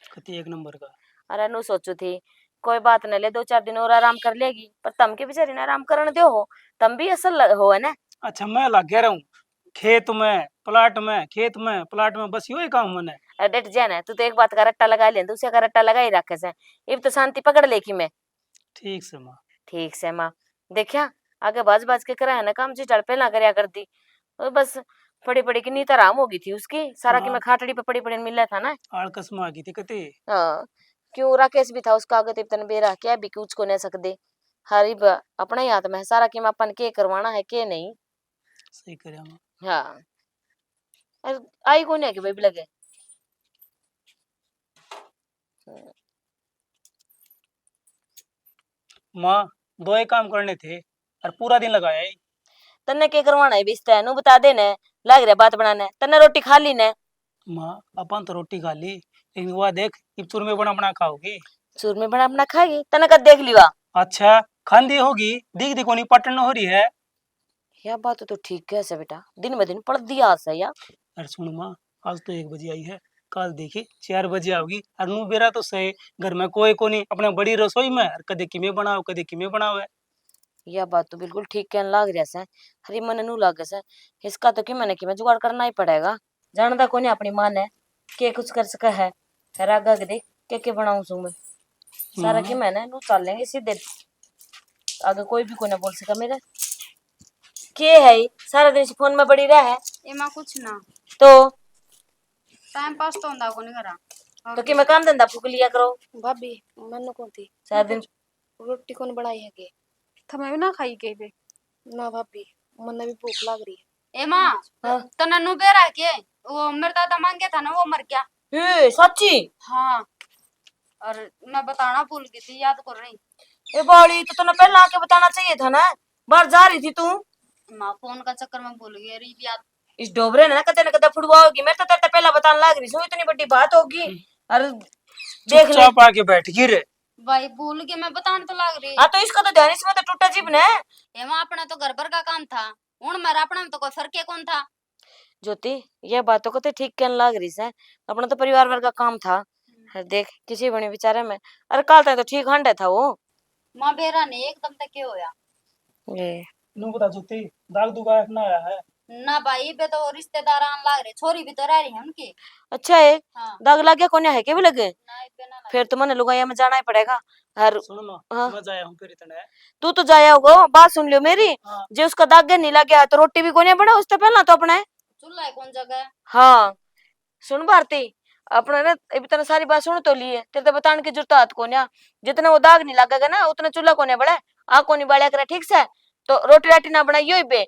कति एक नंबर का। अरे नु सोचू थी कोई बात न ले, 2-4 दिन और आराम कर लेगी, पर तम के बेचारी ने आराम करने दो हो, तम भी असल हो है ना। अच्छा मैं लग गया रहूं खेत में प्लाट में, खेत में प्लाट में, बस यो ही काम मैंने। डेट जान है तू तो एक बात का रट्टा लगा ले, दूसरे का रट्टा लगा ही रखे से, अब तो शांति पकड़ लेगी मैं। ठीक से माँ। ठीक से माँ, देखिया आगे बाज बाज के करा है ना काम जी, चल पहला करया कर दी और बस पड़ी पड़ी की नींद आराम होगी थी उसकी, सारा की मैं खाटड़ी पे पड़ी पड़ी मिल रहा था ना। आड़कस में आ गई थी कति। हाँ क्यों राकेश भी था उसका, आगे तन बेरा क्या भी कुछ को नहीं सकते, हरी अपना ही हाथ में है सारा, की मैं अपन के करवाना है के नहीं। सही करे माँ। हाँ अरे आई कौन है कि भाई भी लगे। माँ दो ही काम करने थे और पूरा दिन लगाया ही। तन्ने के करवाना है बिस्ता नु बता दे ने, लग रहा बात बनाने, तन्ने रोटी खा ली ने। माँ अपन तो रोटी खा ली, लेकिन वह देख इब चूरमे बना बना खाओगी। चूरमे बना अपना खाएगी, तन्ने कद देख लिवा। अच्छा खांदी होगी, दिख दिखो नहीं पटन हो रही है। यह बात तो ठीक है से बेटा, दिन ब दिन पड़ दिया आस है यार। अरे सुन माँ, आज तो 1 बजे आई है, कल देखी 4 बजे आओगी और नू बेरा तो सही घर में कोई को नहीं अपने बड़ी रसोई में और कदे किमे बनाओ कदे किमे बनाओ है। यह बात तो बिल्कुल ठीक कहने लाग रहा से। हरी मन नू लागे से इसका तो कि मैंने कि मैं जुगाड़ करना ही पड़ेगा। जानदा कोनी अपनी मां ने के कुछ कर सका है। फिर आगे के देख के बनाऊं सू मैं सारा कि मैंने नू चल लेंगे सीधे आगे कोई भी कोई ना बोल सका मेरा के है ये? सारा दिन से फोन में पड़ी रहा है एमा कुछ ना तो टाइम पास तो होंदा को नहीं करा। तो कि मैं काम धंधा फूक लिया करो भाभी मैंने कौन थी सारा दिन। रोटी कौन बनाई है के थमे भी ना खाई के बे ना भाभी मन्ने भी भूख लग रही है। एमा हाँ। तना नु बेरा के वो मेरे दादा मांगे था ना वो मर गया। ए सच्ची हाँ और मैं बताना भूल गई थी याद कर रही। ए बाड़ी तो तूने पहले आके बताना चाहिए था ना। बाहर जा रही थी तू माँ फोन का चक्कर में भूल गई अरे याद। इस डोबरे ने ना कते न कते फुड़वा होगी। मैं तो तेरे पहला बताने लाग रही हूँ इतनी बड़ी बात होगी। अरे देख ले चुपचाप आके बैठ गई रे। भाई भूल के मैं बताने तो लग रही। हाँ तो इसका तो ध्यान इसमें तो टूटा जीभ ने। एमा अपना तो घर भर का काम था उन मेरा अपना में तो कोई फर्क है कौन था। ज्योति ये बातों को तो ठीक कहने लाग रही है। अपना तो परिवार वर्ग का काम था। देख किसी बने बेचारे में अरे काल तक तो ठीक हंडे था वो। माँ बेरा ने एकदम तक क्या होया ये नू बता जुती दाग दुगा अपना आया है। ना भाई बे तो रिश्तेदार आने लग रहे छोरी भी तो रह रही है उनकी। अच्छा है हाँ दाग लग गया कोने है के भी लगे ना इतने ना फिर तो मने लुगाइया में जाना ही पड़ेगा। हर सुनो ना हाँ। मैं जाया हूं फिर इतने। तू तो जाया होगा बात सुन लियो मेरी। हाँ। जे उसका दाग नहीं लग गया तो रोटी भी कोने बना उससे पहला तो अपने चूल्हा है कौन जगह है? हाँ सुन भारती अपने ना अभी तने सारी बात सुन तो ली है तेरे तो बताने की जरूरत हाथ को ना। जितना वो दाग नहीं लगेगा ना उतना चूल्हा कोने बड़ा आ कोनी बालिया करे ठीक से तो रोटी राटी ना बनाइयो बे।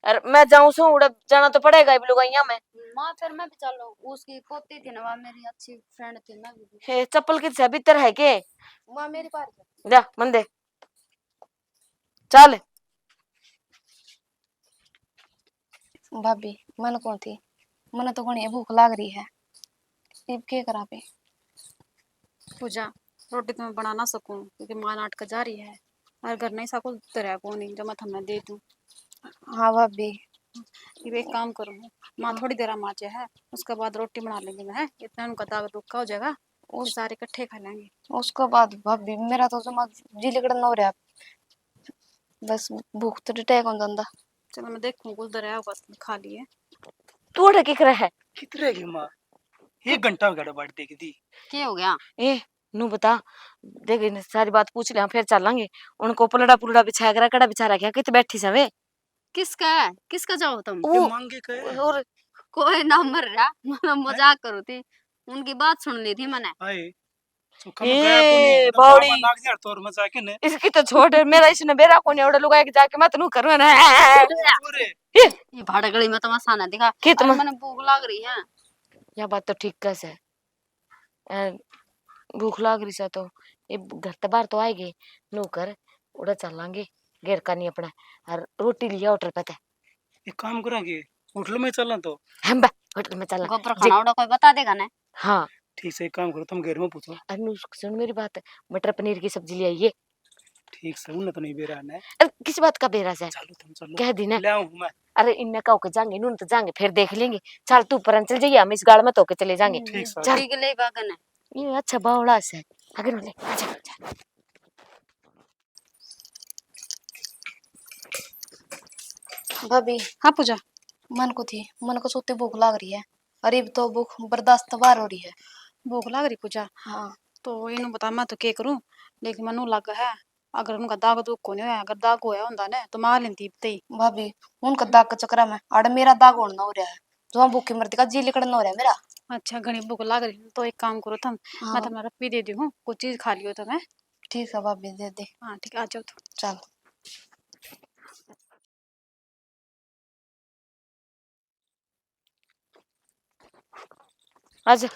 अरे मैं जाऊं सो उड़ा जाना तो पड़ेगा इब लुगाइया में। माँ फिर मैं भी चलो उसकी पोती थी ना वहाँ मेरी अच्छी फ्रेंड थी मैं भी। हे चप्पल की से भीतर है के वहाँ मेरी पार जा मन दे चल। भाभी मैंने कौन थी मने तो घणी भूख लग रही है अब के करा पे। पूजा रोटी तो मैं बना ना सकूं क्योंकि मां नाटक जा रही है और घर नहीं सकूं तरह को नहीं जो मैं थमें दे दूं। हाँ भाभी ये एक काम करूँ माँ थोड़ी देर माचे है उसके बाद रोटी बना लेंगे मैं इतना उनका दाग दुखा हो जाएगा वो सारे इकट्ठे खा लेंगे। उसके बाद भाभी मेरा तो जमा जी लिकड़न हो रहा बस भूख तो टैक हो जाता। चलो मैं देखूं कुछ देर होगा तो खा लिए। तू अड़ा की करे है कितने की माँ 1 घंटा हो गया बाट देखी थी। क्या हो गया ए नू बता देख इन्हें सारी बात पूछ लिया फिर चलेंगे। उनको पलड़ा पुलड़ा बिछाया करा कड़ा बिछा रखा कित बैठी सवे किसका जाओ तुम ये वो मांगे का है। और कोई ना मर रहा मैं मजाक करू थी उनकी बात सुन ली थी मैंने। हाय सुखम ए, गया को नहीं बावड़ी। नाग यार तोर मजाक है ने। इसकी तो छोड़ मेरा इसने बेरा को नहीं उड़ा लुगाया के जाके मैं तनु करूं ना। अरे ये भाड़ा गली में तमाशा ना दिखा कि तुम अरे मैंने भूख लग रही है। यह बात तो ठीक कैसे भूख लाग रही सा तो ये घर तो बाहर तो आएगी नू कर उड़ा चलांगे घेर का नहीं अपना और रोटी लिया होटल पे थे। एक काम करेंगे होटल में चलना तो। हम बा होटल में चला गोबर खाना उड़ा कोई बता देगा ना। हाँ ठीक से एक काम करो तुम घर में पूछो। अनु सुन मेरी बात मटर पनीर की सब्जी ले आइए। ठीक से उन्हें तो नहीं बेरा है अरे किस बात का बेरा से चलो तुम चलो कह दी ना। ले आऊं मैं। अरे इनने कहो के जाएंगे नून तो जाएंगे फिर देख लेंगे। चल तू परन चल जाइए हम इस गाड़ में तो के चले जाएंगे। ठीक से चल। ठीक ले बागन है ये अच्छा बावड़ा से आगे ले आजा आजा। भाभी हाँ पूजा मन को सोते भूख लग रही है अरे अब तो भूख बर्दाश्त बाहर हो रही है। भूख लग रही पूजा हाँ तो इन्हों बता मैं तो क्या करूं लेकिन मनु लग है अगर उनका दाग दुख को नहीं होया अगर दाग होया होंदा ने तो मार लेती तई। भाभी उनका दाग का चक्कर में आड़ मेरा दाग होना हो रहा है जो भूखी मरती का जी लिकड़ना हो रहा है मेरा। अच्छा घनी भूख लग रही तो एक काम करो तुम हाँ मैं तुम्हारा पी दे दी हूँ कुछ चीज खा लियो तुम्हें। ठीक है भाभी दे दे हाँ ठीक है आ जाओ तो। चल। आजा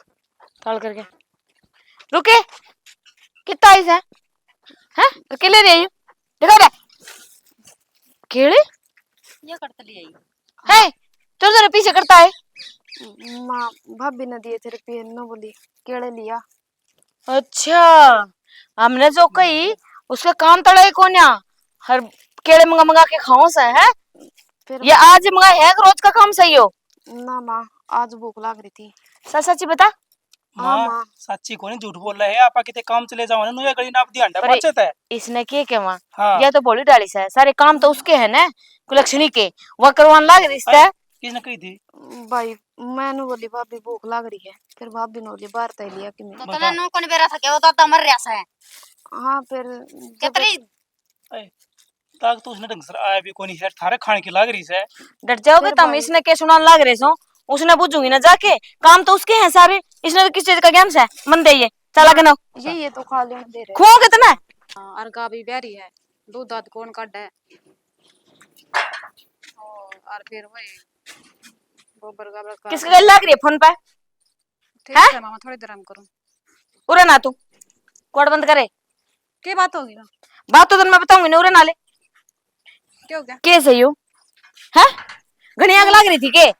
ताल करके रुके कितना आइस है हैं अकेले रही हूं देखो बे केड़े ये करते लिए है तो जरा पीछे करता है। माँ भाभी ने दिए थे रुपये न बोली केड़े लिया। अच्छा हमने जो कही उसका काम तड़ाई कोन्या हर केड़े मंगा मंगा के खाओ से है फिर ये आज मंगा है रोज का काम सही हो। ना आज भूख लग रही थी सच सच्ची बता। माँ सच्ची को नहीं झूठ बोल रहे है आपा किते काम चले जाओ ना नुया गली नाप दिया अंडा पर बचत है। इसने क्या वहाँ हाँ या तो बोली डाली सा है, सारे काम तो उसके है ना कुलक्षणी के, वह करवाने लाग रिश्ता है। किसने कही थी? भाई मैंने बोली भाभी भूख लग रही है, फिर भाभी ने बोली बाहर तय लिया कि मैं। तो तने नो कोनी बेरा था के वो तो मर रहा है। हाँ फिर कितनी अय, ताक तो उसने ढंग से आया भी कोनी है थारे खाने की लाग रही है। डट जाओगे तुम, इसने क्या सुनाने लाग रहे सो, उसने पूछूंगी ना जाके, काम तो उसके हैं सारे, इसने तो किस चीज का ज्ञान से मन दे ये चला के ना ये तो खा लेने दे रहे। खुओ कितना और गाभी ब्यारी है, दूध दाद कौन काट है और फिर वही गोबर गाबर का। किसके गल लाग रही है फोन पे? ठीक है मामा, थोड़ी देर हम करूं। उरे ना तू कोड बंद करे, क्या बात होगी ना? बात तो मैं बताऊंगी ना, उरे ना ले क्या हो गया के सही हो है, घनी आग लाग रही थी के?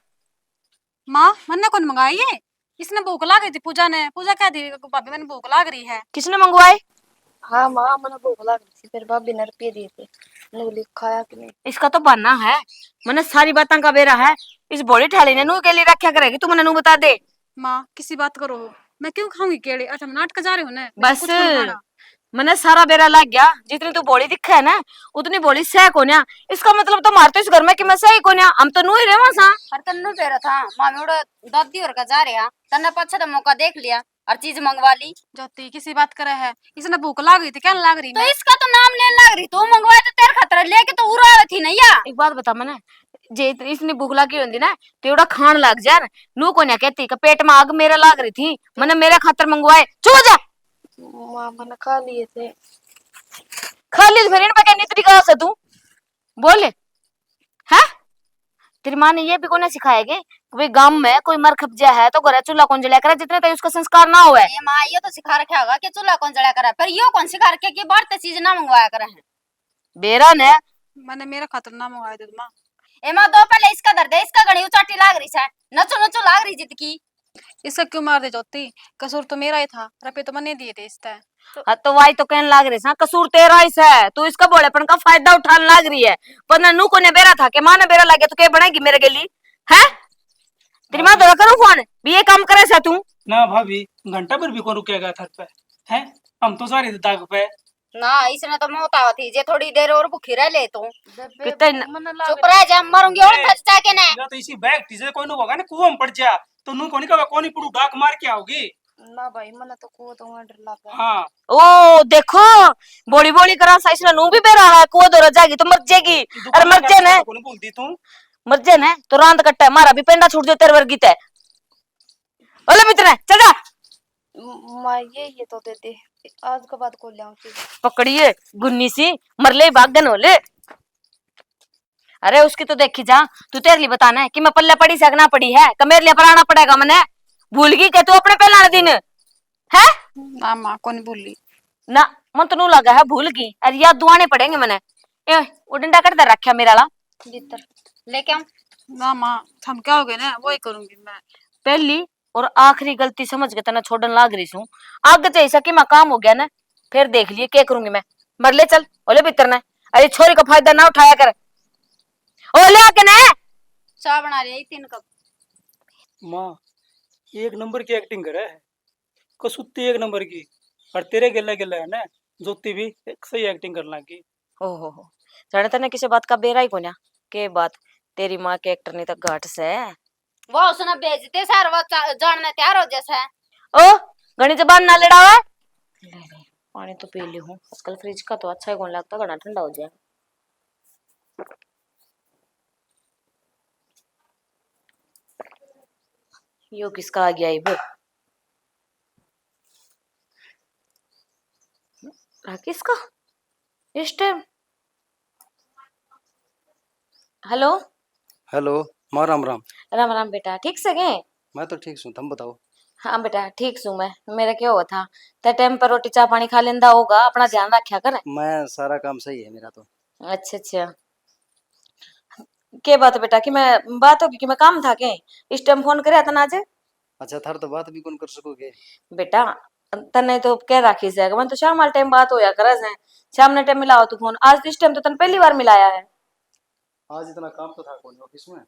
माँ? मैंने कौन मंगाई है? इसने भूख लाग रही थी, पूजा ने, पूजा कह दी भाभी मैंने भूख लाग रही है। किसने मंगवाए? हाँ माँ मैंने भूख लग रही थी, फिर भाभी ने रुपये दिए थे, मैंने बोली खाया कि नहीं। इसका तो बहाना है, मैंने सारी बातें का बेरा है, इस बोली ठाली ने नू के लिए रखा करेगी, तू मैंने नू बता दे। माँ किसी बात करो, मैं क्यों खाऊंगी केले? अच्छा हम नाटक जा रहे हो ना, बस कुछ नहीं खाना। मैंने सारा बेरा लग गया, जितनी तू बोली दिखा है ना उतनी बोली सह कोन्या, इसका मतलब तो मारते इस घर में कि मैं सही कोन्या, हम तो नू ही रेवा सा। हर तन्नू बेरा था मामी उड़ा दादी और का जा रहा तन्ने पछा तो मौका देख लिया हर चीज मंगवा ली। ज्योति किसी बात करे है, इसने भूख लाग रही थी, क्या लाग रही तो है? इसका तो नाम लेने लग रही तू मंगवाए तो तेरे खतरा लेके तो उड़ा रही थी नैया। एक बात बता मैंने, जे इतनी भूख लगी होती ना तो एवढा खान लग जा नू कोन्या कहती का पेट में आग मेरा लाग रही थी, मैंने मेरे खातर मंगवाए चुप जा। माँ मैंने खा लिए थे। खाली तो फिर इन पे क्या नितरी का से तू बोले है? तेरी माँ ने ये भी कोने सिखाया कि भाई गांव में कोई मर खपजा है तो घरे चूल्हा कौन जलाया करे जितने तक उसका संस्कार ना हुआ है। ये माँ ये तो सिखा रखा होगा कि चूल्हा कौन जला करा, पर यो कौन सिखा रखे कि बढ़ते चीज ना मंगवाया करे है। बेरा ने मैंने मेरा खातर ना मंगाए थे माँ। ए माँ दो पहले इसका दर्द है, इसका घड़ी उचाटी लाग रही है, नचो नचो लाग रही जित की। इसका क्यों मार दे ज्योति? कसूर तो मेरा ही था, रुपये तो मैंने दिए थे इसका। हाँ तो वाई तो कहने लाग रही है कसूर तेरा ही है, तू इसका बोलेपन का फायदा उठाने लाग रही है, पर नू को ने बेरा था कि माँ ने बेरा लागे तो क्या बनाएगी मेरे गली है? तेरी माँ दौरा करूँ फोन भी ये काम करे सा तू ना भाभी घंटा भर भी कौन रुकेगा थर पे है, हम तो सारे थे दाग पे। ना इसने तो मौत आवा थी जे थोड़ी देर और भूखी रह ले तू। कितने चुप रह जा, मरूंगी और फंस जाके ने। या तो इसी बैग टीजे कोई नु होगा ना कुआं में पड़ जा तो नू कोनी का कोनी पुडू डाक मार के आओगी। ना भाई मैंने तो को तो वहाँ डर लगा। हाँ ओ देखो बोली बोली करा सा इसने नू भी बेरा है को दौरा जाएगी तो मर जाएगी, अरे मर जाए ना कोनी बोलती तू मर जाए ना तो रांत कट्टा है मारा भी पेंडा छूट जाए तेरे वर्गी ते ओले मित्र चल जा माँ ये तो दे दे, आज के बाद को ले आऊँ चीज। पकड़िए गुन्नी सी मरले भागन होले। अरे उसकी तो देखी जा, तू तेरे लिए बताना है कि मैं पल्ले पड़ी से ना पड़ी है कि मेरे लिए पढ़ाना पड़ेगा मैंने, भूल गई क्या तू अपने पहला दिन है? ना माँ कौन भूली ना मन तो नू लगा है भूल गई, अरे याद दुआने पड़ेंगे मैंने। ए वो डंडा कर दे रखा मेरा ला भीतर लेके आऊं ना माँ, हम क्या हो गए ना वही करूंगी मैं। पहली और आखिरी गलती समझ के तना छोड़न लाग रही हूँ, आगे जैसा कि मैं काम हो गया ना फिर देख लिए क्या करूंगी मैं, मर ले चल ओले भीतर ना, अरे छोरी का फायदा ना उठाया कर ओले आके ना। चाय बना रही है 3 कप। माँ एक नंबर की एक्टिंग करे है, कसूती एक नंबर की, और तेरे गिल्ला गिल्ला है ना जोती भी एक सही एक्टिंग करने लगी। ओहो जाने तने किसी बात का बेरा ही कोन्या के बात, तेरी माँ के एक्टर ने तक घाट से वो उसने भेजते सर वो जानने तैयार हो जैसे। ओ घनी जबान ना लड़ावा ले ले पानी तो पी ली हूँ आजकल, फ्रिज का तो अच्छा ही कौन लगता, घना ठंडा हो जाए। यो किसका आ गया इब किसका इस टाइम? हेलो हेलो माँ राम राम। राम राम बेटा, ठीक से गए? मैं तो ठीक हूँ, तुम बताओ। हाँ बेटा ठीक हूँ मैं, मेरा क्या हुआ था ते टाइम पर रोटी चाय पानी खा लेंदा होगा, अपना ध्यान रखा कर। मैं सारा काम सही है मेरा तो। अच्छा अच्छा के बात है बेटा कि मैं बात होगी कि मैं काम था के इस टाइम फोन करे था ना आज? अच्छा थार तो बात भी कौन कर सकोगे। बेटा तने तो कह राखी से मैं तो शाम वाले टाइम बात होया करे से, शाम ने टाइम मिलाओ तू फोन, आज इस टाइम तो तने पहली बार मिलाया है। आज इतना काम तो था कौन ऑफिस में।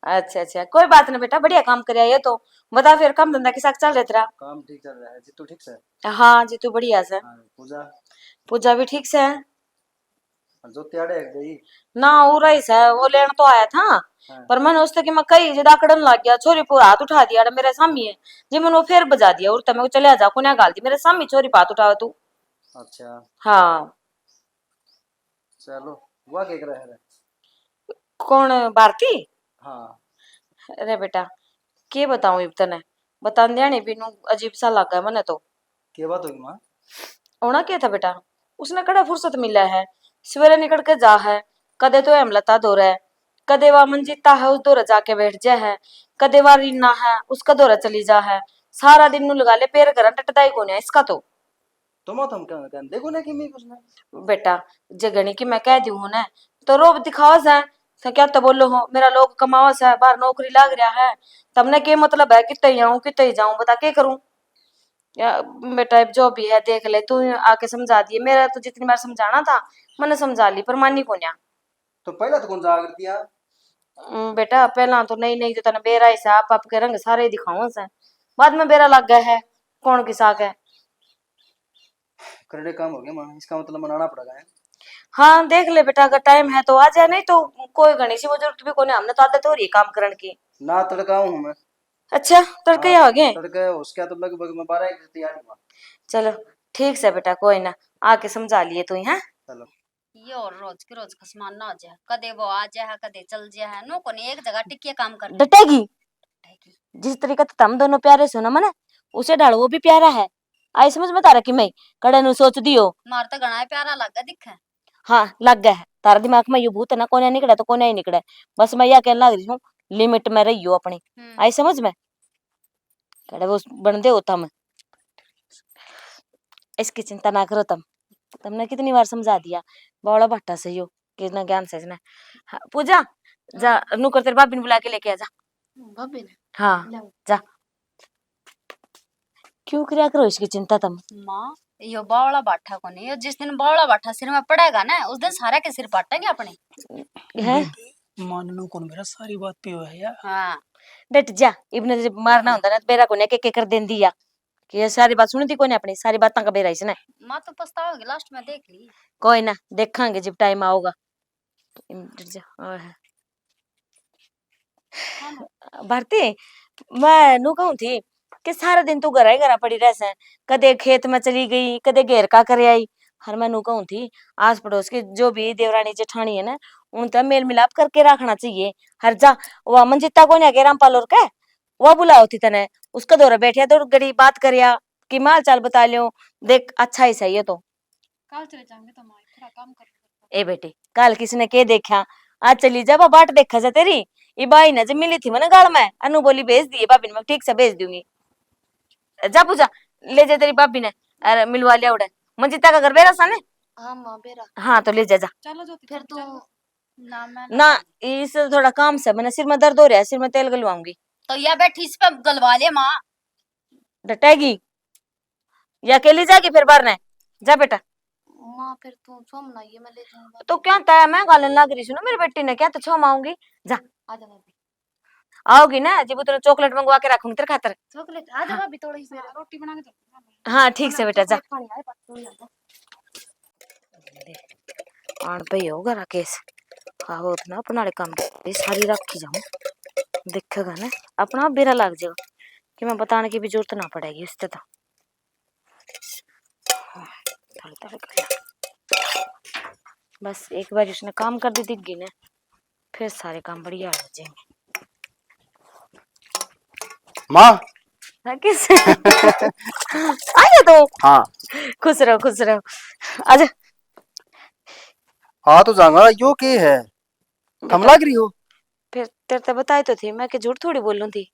अच्छा अच्छा, कोई बात नहीं बेटा, बढ़िया काम कर ये तो। बता फिर काम धंधा के साथ चल रहा तेरा? काम ठीक चल रहा है जी, तू ठीक से? हाँ जी, तू बढ़िया से। हाँ, पूजा पूजा भी ठीक से है जो त्याड़े है गई। ना, वो रही है वो लेने तो आया था। हाँ। पर मैंने उससे कि मैं कई ज्यादा आकड़न लग गया, छोरी पूरा हाथ उठा दिया मेरे सामने है जी, मैंने वो फिर बजा दिया और तब मैं चले जा कोने गाल दी मेरे सामने, छोरी हाथ उठावे तू। अच्छा हाँ। चलो, हुआ क्या कर रहा है? कौन? भारती? हाँ। अरे बेटा के बताऊं इब तने, बता देने भी नु अजीब सा लगा मने तो। क्या बात होगी माँ? होना क्या था बेटा, उसने कड़ा फुर्सत मिला है, सवेरे निकल के जा है, कदे तो हेमलता दो है, कदे वा मंजीता है उस दौरा जाके बैठ जा है, कदे वा रीना है उसका दौरा चली जा है, सारा दिन नु लगा ले पैर घर टटदा ही कोने इसका तो। तुम क्या देखो ना कि मैं कुछ ना। बेटा जगनी की मैं कह दी हूं ना, तो रोब दिखावा से तो क्या तो बोलो हो, मेरा लोग कमावा से बाहर नौकरी लाग रहा है, तमने के मतलब है कितने आऊं कितने जाऊं, बता के करूं? या बेटा जो भी है देख ले, तू आके समझा दिए, मेरा तो जितनी बार समझाना था मैंने समझा ली पर मानी को न्या। तो पहला तो कौन जागर दिया? बेटा पहला तो नहीं नहीं जो तने बेरा ही आप के रंग सारे दिखाऊं से, बाद में बेरा लग गया है कौन की साक है। करड़े काम हो गया माँ, इसका मतलब मनाना पड़ेगा है। हाँ देख ले बेटा, अगर टाइम है तो आ जाए, नहीं तो कोई घनी सी वो जरूरत भी कोने, हमने तो आदत हो रही है काम करने की। ना तड़काऊ हूँ मैं। अच्छा तड़के हाँ, आ गए? तड़के उसका तो लगभग मैं 12 एक तैयार हुआ। चलो ठीक से बेटा, कोई ना, आके समझा लिए तू है। चलो। ये और रोज के रोज खसमान ना हो जाए, कदे वो आ जाए कदे चल जाए, नो कोनी एक जगह टिक के काम कर डटेगी जिस तरीके से तुम दोनों प्यारे से हो ना मने, उसे डाल वो भी प्यारा है, आई समझ में तारा कि मैं कड़े नु सोच दियो। मार तो घना प्यारा लगा दिखे। हाँ लग गया है तारा दिमाग में, ये भूत है ना, कोने निकले तो कोने ही निकले, बस मैं यह कहने लग रही हूँ लिमिट में रही हो अपनी, आई समझ में? कड़े वो बन दे होता मैं, इसकी चिंता ना करो तुम, तुमने कितनी बार समझा दिया, बड़ा भट्टा सही हो कितना ज्ञान से इसने। हाँ, पूजा जा नु कर तेरे भाभी ने बुला के लेके आ जा। भाभी ने हाँ जा, क्यों कराया करो इसकी चिंता तुम? माँ यो बावला बाठा को नहीं, जिस दिन बावला बाठा सिर में पड़ेगा ना उस दिन सारा के सिर पाटेंगे अपने। है माननो कौन मेरा सारी बात पियो है यार। हाँ डट जा, इब्ने जब मारना होता ना बेरा को ने के कर देन दिया कि ये सारी बात सुनी थी कोने, अपनी सारी बातें का बेरा इसने। माँ तो पछताओगे लास्ट में, देख ली। कोई ना देखांगे जब टाइम आओगा। डट जा। भारती मैं नु कहूं थी कि सारा दिन तू घर ही घर पड़ी रह से, कदे खेत में चली गई कदे घेर का कर आई, हर मैं नु कहूं थी आस पड़ोस के जो भी देवरानी जेठानी है ना उनका मेल मिलाप करके रखना चाहिए। हर जा वो मंजिता को नहीं रामपाल और के वो बुलाओ थी तने, उसका दौरा बैठिया तो गड़ी बात करिया कि माल चाल बता लियो, देख अच्छा ही सही है तो। कल चले जाएंगे तो माँ थोड़ा काम कर। ए बेटी कल किसने के देखा, आज चली जा बाट देखा जा तेरी, ये बाई ना जब मिली थी मैंने गाड़ में अनु बोली भेज दिए भाभी ने, मैं ठीक से भेज दूंगी। जा पूजा ले जा तेरी भाभी ने, अरे मिलवा लिया उड़े मंजिता का घर बेरा सा ने। हाँ माँ बेरा। हाँ तो ले जा जा। चलो ज्योति फिर तू ना मैं ना इस थोड़ा काम से मैंने सिर में दर्द हो रहा है, सिर में तेल गलवाऊंगी। तो या बैठी इस पे गलवा ले माँ। डटेगी या अकेली जाएगी फिर बाहर ने, जा बेटा। माँ फिर तू सोमना ये मैं ले जाऊंगा। तो क्या तय मैं गालन लग रही हूँ ना मेरी बेटी ने, क्या तो छो आऊंगी, जा आ जा भाभी। आओगी ना जब तेरे चॉकलेट मंगवा के रखूंगी तेरे खातर। चॉकलेट आ जा भाभी थोड़ी सी रोटी बना के दो। हाँ ठीक से बेटा जा। पानी आए बात सुन ले। आन पे होगा राकेश, हाँ वो ना अपना काम ये सारी रखी जाऊं, देखेगा ना अपना बेरा लग जाएगा कि मैं बताने की भी जरूरत ना पड़ेगी उससे तो। बस एक बार उसने काम कर दी दिखगी ना फिर सारे काम बढ़िया हो जाएंगे। माँ राकेश आया तो हाँ खुश रहो आजा। हाँ तो जाऊंगा, यो के है थम बेटा, लग रही हो? फिर तेरे तो बताई तो थी मैं कि झूठ थोड़ी बोलूं थी।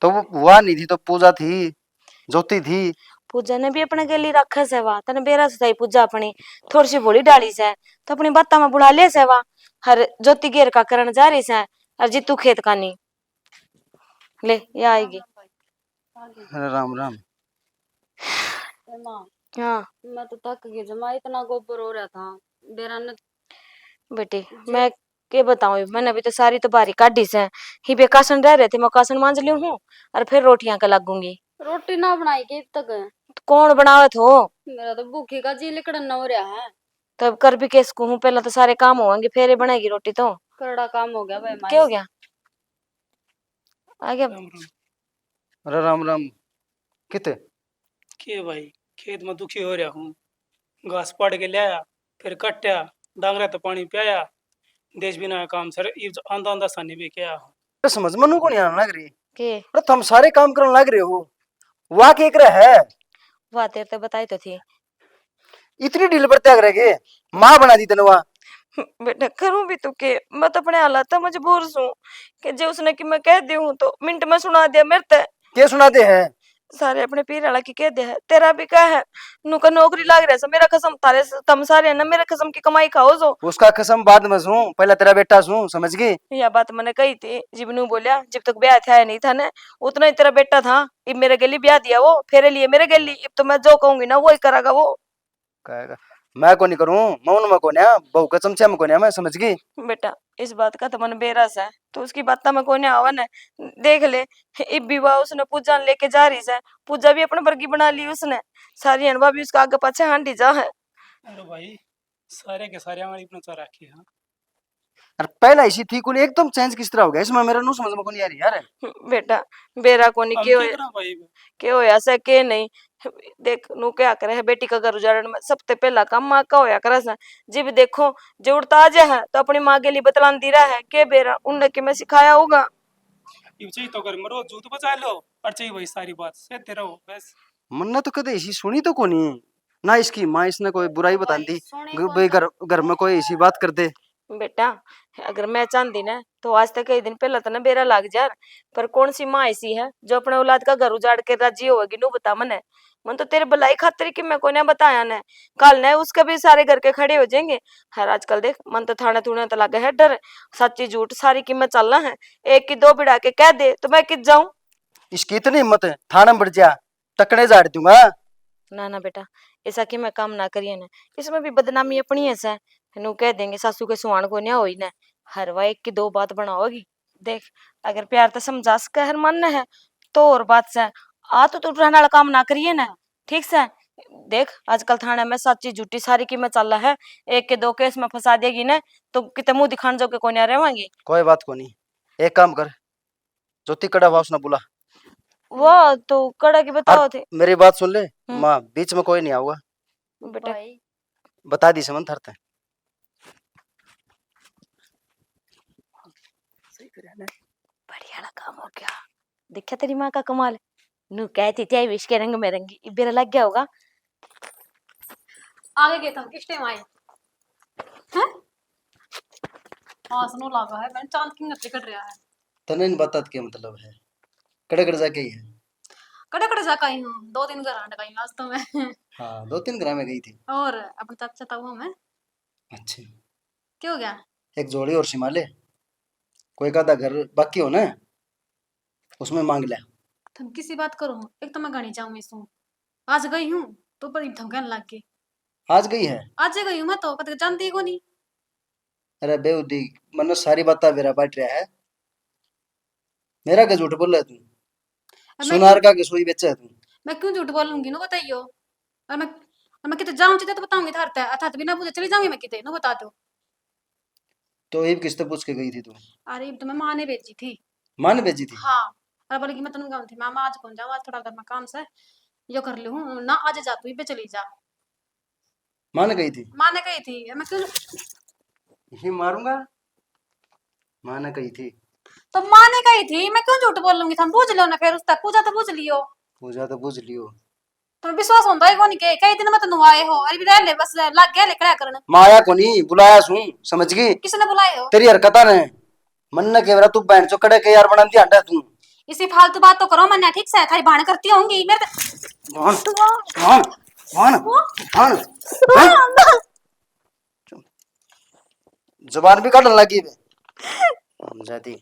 तो वो हुआ नहीं थी तो पूजा थी, ज्योति थी। पूजा ने भी अपने के लिए रखा सेवा, तने बेरा से सही पूजा अपनी थोड़ी सी बोली डाली से तो अपनी बात में बुला ले सेवा, हर ज्योति घेर का करण जा रही से और जीतू खेत का नहीं ले ये आएगी। अरे राम राम। माँ हाँ मैं तो थक गई जमा, इतना गोबर हो रहा था बेरा ने। बेटी मैं के बताऊं, मैंने अभी तो सारी तो बारी काटी से ही बेकासन रह रहे थे, मैं कासन मांज ली हूँ और फिर रोटियां का लगूंगी। रोटी ना बनाई के तक तो कौन बनावत हो? मेरा तो भूखे का जी लिकड़न हो रहा है। तो अब कर भी किसको हूँ, पहले तो सारे काम होंगे फिर ही बनाएगी रोटी तो। करड़ा काम हो गया भाई क्या हो गया? आ गया? राम राम। अरे राम राम। किते के भाई, खेत में दुखी हो रहा हूँ। घास पाड़ के लाया, फिर कट्या, डांगरा तो पानी पियाया। देश बिना काम सर आंदा आंदा सानी भी क्या। तो समझ मनु को नहीं आने लग रही। के अरे तुम सारे काम करने लग रहे हो, वाह के एक रहा है। वाह तेरे तो बताई तो थी। इतनी ढील पर त्याग रहे माँ बना दी तेने वहाँ। बेटा करूं भी तो के, मैं तो अपने हालात मजबूर हूँ कि जो उसने कि मैं कह दी हूँ तो मिनट में सुना दिया मेरे ते। क्या सुनाते हैं? सारे अपने पीर वाला की कह दिया है, तेरा भी क्या है, नुका नौकरी लाग रहा है मेरा कसम तारे तुम सारे है ना मेरा कसम की कमाई खाओ जो। उसका कसम बाद में सुन, पहले तेरा बेटा सुन, समझ गई? यह बात मैंने कही थी, जिबनू बोलिया जब तक ब्याह था नहीं था ना उतना ही तेरा बेटा था। अब मेरे गली ब्याह दिया वो, फेरे लिए मेरे गली, अब तो मैं जो कहूंगी ना वो ही करागा वो। कहेगा मैं को नहीं करूं, मौन में को नहीं, बहू का चमचा में को नहीं, मैं समझ गई? बेटा इस बात का तो मन बेरस है, तो उसकी बात में कोई आवन है। देख ले इब विवाह उसने पूजा लेके जा रही है, पूजा भी अपने वर्गी बना ली उसने, सारी अनवा भी उसका आगे पाछे हांडी जा है। अरे भाई, सारे के सारे हमारी अपना चाह रखी है। अरे पहला ऐसी थी कुल एकदम चेंज किस तरह हो गया इसमें, मेरा नु समझ में को नहीं आ रही यार। बेटा बेरा कोनी हम क्यों क्या करा भाई? के होया से के नहीं। देख नु क्या करे है, बेटी का घर उजाड़न में सबसे पहला काम माँ का होया करे से। जब देखो जो उड़ता आ है तो अपनी माँ के लिए बतलान दी रहा है के बेरा उनने के मैं सिखाया होगा। ये चाहिए तो कर मरो, जूत बचा लो और चाहिए भाई सारी बात से तेरा हो बस। मन्ना तो कदे ऐसी सुनी तो को नहीं ना, इसकी माँ इसने कोई बुराई बता दी सुनी भाई, घर घर में कोई ऐसी बात कर दे। बेटा अगर मैं चाहती ना तो आज तक कई दिन पहले तो ना बेरा लाग जा, पर कौन सी माँ ऐसी है जो अपने औलाद का घर उजाड़ के राजी होगी? नु बता मने, मन तो तेरे भलाई खातिर कि मैं कोई ना बताया ना, कल ने उसके भी सारे घर के खड़े हो जाएंगे। हर आजकल देख मन तो थाने थूने तो लगा है डर, सच्ची झूठ सारी कीमत चलना है, एक की दो बिड़ा के कह दे तो मैं कित जाऊं। इसकी इतनी हिम्मत है, थाना में बढ़ जा, टकने झाड़ दूंगा। ना ना बेटा ऐसा कि मैं काम ना करिए ना, इसमें भी बदनामी अपनी है से। नु कह देंगे सासू के सुहान को न्या होई ना, हर वार एक की दो बात बनाओगी। देख अगर प्यार तो समझा सके हर मन है तो और बात से आ तो तू रहने वाला काम ना करिए ना, ठीक से। देख आजकल थाने में सच्ची झूठी सारी कीमत चल रहा है, एक के दो केस में फंसा देगी ना तो कितने मुंह दिखाने जो के कोई नहीं रहेंगी। कोई बात को नहीं, एक काम कर, ज्योति कड़ा वास ना बुला। वो तो कड़ा की बताओ थे। मेरी बात सुन ले माँ, बीच में कोई नहीं आऊगा, बेटा भाई बता दी समन थरते। बढ़िया वाला काम हो गया, देखा तेरी माँ का कमाल। नु कहती थी विश के रंग में रंगी, इबेरा लग गया होगा। आगे गए थे किस टाइम आए हैं? हाँ सुनो लगा है, मैंने चांद की नजर कट रहा है। तने नहीं बता क्या मतलब है, कड़े कड़े जाके ही है। कड़े कड़े जाकर आई हूँ, 2-3 घर आंट गई आज तो मैं। हाँ 2-3 ग्राम में गई थी। और अपने चाचा था वो मैं। अच्छा, क्या हो गया? एक जोड़ी और सिमाले, कोई का घर बाकी हो ना उसमें मांग ले। तुम किसी बात करो, एक तो मैं घनी जाऊँ इसू आज गई हूँ तो पर धमकन लग गई। आज गई है? आज गई हूँ मैं तो कद जानती को नहीं। अरे बेउदी, मनो सारी बात मेरा बांट रहा है, मेरा क्या झूठ बोल रहा है तू? सुनार का सोई बेचा है तू? मैं क्यों झूठ बोलूंगी नो बताइयो। और मैं किते जाऊँ तो बताऊंगी थारते अर्थात बिना पूछे चली जाऊंगी मैं किते नो बता दो। तो एक किस्त पूछ के गई थी तू? अरे तो मैं माँ ने भेजी थी। माँ ने भेजी थी? हाँ अरे बोले कि मैं तुम गाँव थी मामा आज कौन जाऊँ, आज थोड़ा घर में काम से यो कर ली हूँ ना, आज जा तू पे चली जा। माँ ने गई थी? माँ ने कही थी मैं क्यों ही मारूंगा, माँ ने कही थी तो माँ ने कही थी मैं क्यों झूठ बोलूंगी, तुम पूछ लो ना फिर उस तक पूजा तो पूछ लियो। पूजा तो पूछ लियो, तुम्हें विश्वास होता है कौन के कई दिन में तुम आए हो, अरे भी रह ले बस लग गया ले कड़ा करने। माया को नहीं बुलाया सू, समझ गई? किसने बुलाए हो? तेरी हरकत ने मन ने केवरा तू बहन चो कड़े के यार बना दिया अंडा तू। इसी फालतू बात तो करो मैंने ठीक से, खाली भाण करती होंगी मेरे मान मान मान मान जुबान भी काटने लगी बे जाती,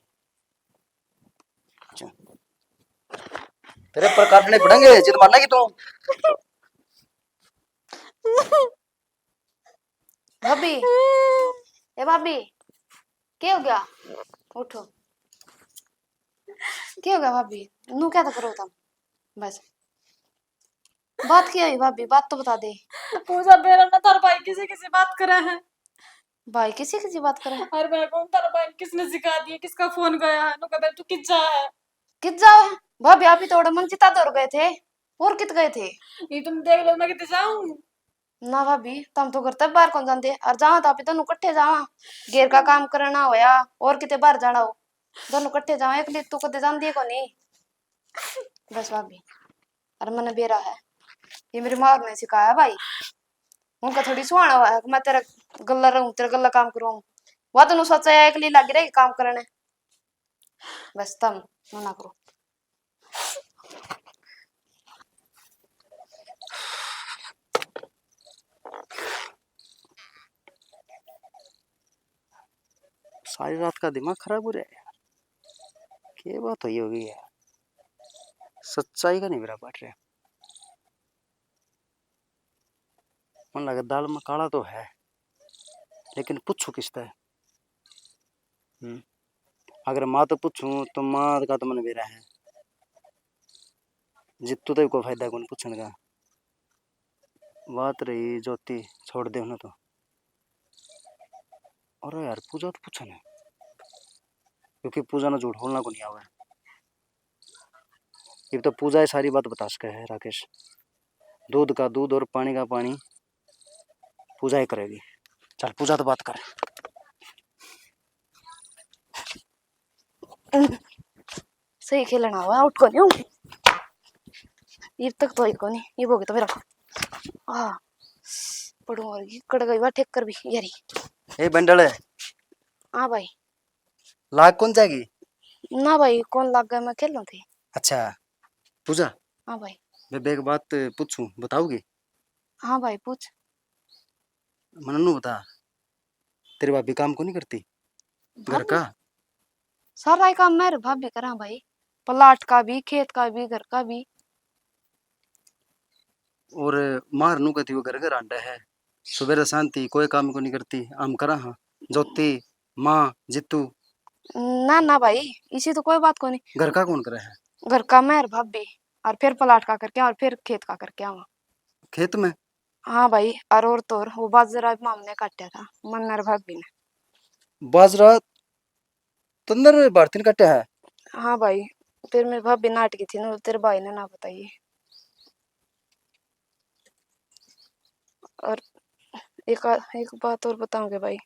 तेरे पर काटने पड़ेंगे जिद मानना की तू। भाभी ए भाभी क्या हो गया? उठो। क्या हो गया भाभी? नू क्या तो करो तुम? बस बात क्या हुई भाभी? बात तो बता दे। पूजा बेरा ना तार भाई किसी किसी बात करे है। भाई किसी किसी बात करे? अरे मैं कौन तार भाई किसने सिखा दिया, किसका फोन गया है, नु कबे तू किजा है। कित जाओ है भाभी? आप ही तो मन चिता दौड़ गए थे। और कित गए थे? ये तुम देख लो मैं किते जाऊं। ना भाभी तुम तो घर तक बाहर कौन जाते और जावा तो आप ही दोनों इकट्ठे जावा। घेर का काम करना होया और किते बाहर जाना हो, दोनों इकट्ठे जावा। एक लिए तू कदे जानती है को नहीं। बस भाभी और मन बेरा है, ये मेरी माँ ने सिखाया भाई। उनका थोड़ी सुहाना हुआ है कि मैं तेरा गल्ला रहूं, तेरा गल्ला काम करूं। वह तो सोचा है एक लिए लगी रही काम करने। बस तुम मना करो। सारी रात का दिमाग खराब हो रहा है यार। क्या बात हुई होगी यार? सच्चाई का नहीं मेरा बात रहा। मन लगा दाल में काला तो है, लेकिन पूछू किसता है? अगर माँ तो पूछूं तो माँ का तो मन बेरा है। जितू तो कोई फायदा कौन पूछने का। बात रही ज्योति, छोड़ दे उन्हें तो। अरे यार पूजा तो पूछा है, क्योंकि पूजा ने झूठ बोलना को नहीं आवे। ये तो पूजा ही सारी बात बता सके है राकेश। दूध का दूध और पानी का पानी पूजा ही करेगी। चल पूजा तो बात कर। सही खेलना हुआ उठ को नहीं हूँ। ये तक तो ही को नहीं, ये बोगे तो मेरा हाँ पढ़ू और कड़ गई बात ठेक कर भी यारी। ए बंडल है। हाँ भाई। लाग कौन जाएगी? ना भाई कौन लग गया, मैं खेल रहा थी। अच्छा पूजा, हाँ भाई। मैं एक बात पूछूं, बताओगी? हाँ भाई पूछ। मननू बता, तेरी भाभी काम को नहीं करती घर का? सारा ही काम मैं भाभी करा भाई, प्लाट का भी, खेत का भी, घर का भी। और मार नू कहती वो घर घर आंडा है, सुबह शांति कोई काम को नहीं करती। हम करा हाँ ज्योति माँ जितू। ना ना भाई इसी तो कोई बात को नहीं। घर का कौन करे है? घर का मैं भाभी, और फिर प्लाट का करके और फिर खेत का करके आवा। खेत में? हाँ भाई। और तो और वो बाजरा माम ने काटा था, मन्नर भाभी ने। बाजरा तंदर भारती ने काटा है? हाँ भाई। फिर मेरी भाभी नाट की थी ना, तेरे भाई ने ना बताइए। और एक बात और बताऊंगे भाई।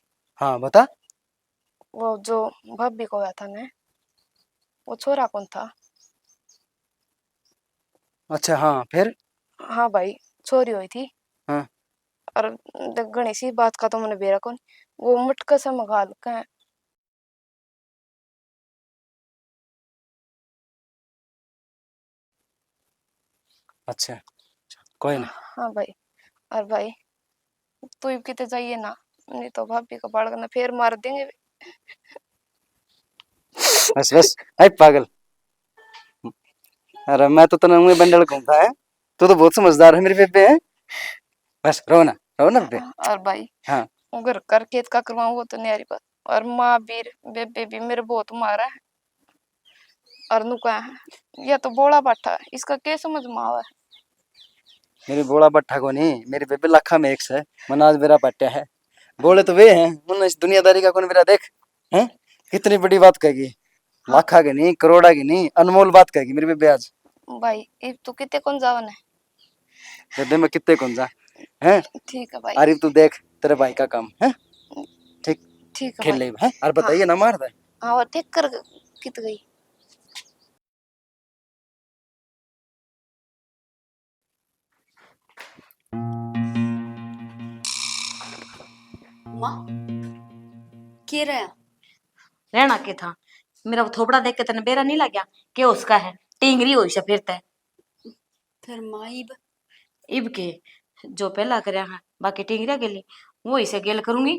हाँ बता। वो जो भाभी को हुआ था ना, वो छोरा कौन था? अच्छा हाँ फिर? हाँ भाई छोरी हुई थी। हाँ। और घनी सी बात का तो मैंने बेरा कौन, वो मटका से मगाल का। अच्छा कोई ना। हाँ भाई। और भाई तू ही किते जाइए ना, नहीं तो भाभी का बाल करना फिर मार देंगे। बस बस आई पागल। अरे मैं तो तने मुंह बंडल घूमता है, तू तो बहुत समझदार है मेरी बेबे है। बस रो ना बेबे। और भाई हाँ वो घर कर खेत का करवाऊं वो तो न्यारी बात। और माँ भी बेबे भी मेरे बहुत मारा है। और नुका है ये तो बोला बाठा है, इसका क्या समझ में आवा है? मेरी बोला बट्ठा को नहीं, मेरी बेबे लाखा में एक है। मनाज मेरा पट्टा है, बोले तो वे हैं उन इस दुनियादारी का कौन मेरा देख हैं। कितनी बड़ी बात कहेगी, लाखा की नहीं करोड़ा की नहीं अनमोल बात कहेगी मेरी बेबे आज। भाई इब तू किते कौन जावन है? बेबे मैं कितने कौन जा हैं। ठीक है भाई। अरे तू देख तेरे भाई का काम है ठीक। ठीक है खेल भाई। ले है और बताइए ना मार दे। हाँ वो ठीक कर कित गई। माँ के रहा? रहना के था मेरा वो थोपड़ा देख के तने बेरा नहीं लग गया कि उसका है टिंगरी हो फिर तय। फिर माँ इब के जो पहला करया है बाकी टिंगरिया के लिए वो इसे गेल करूंगी।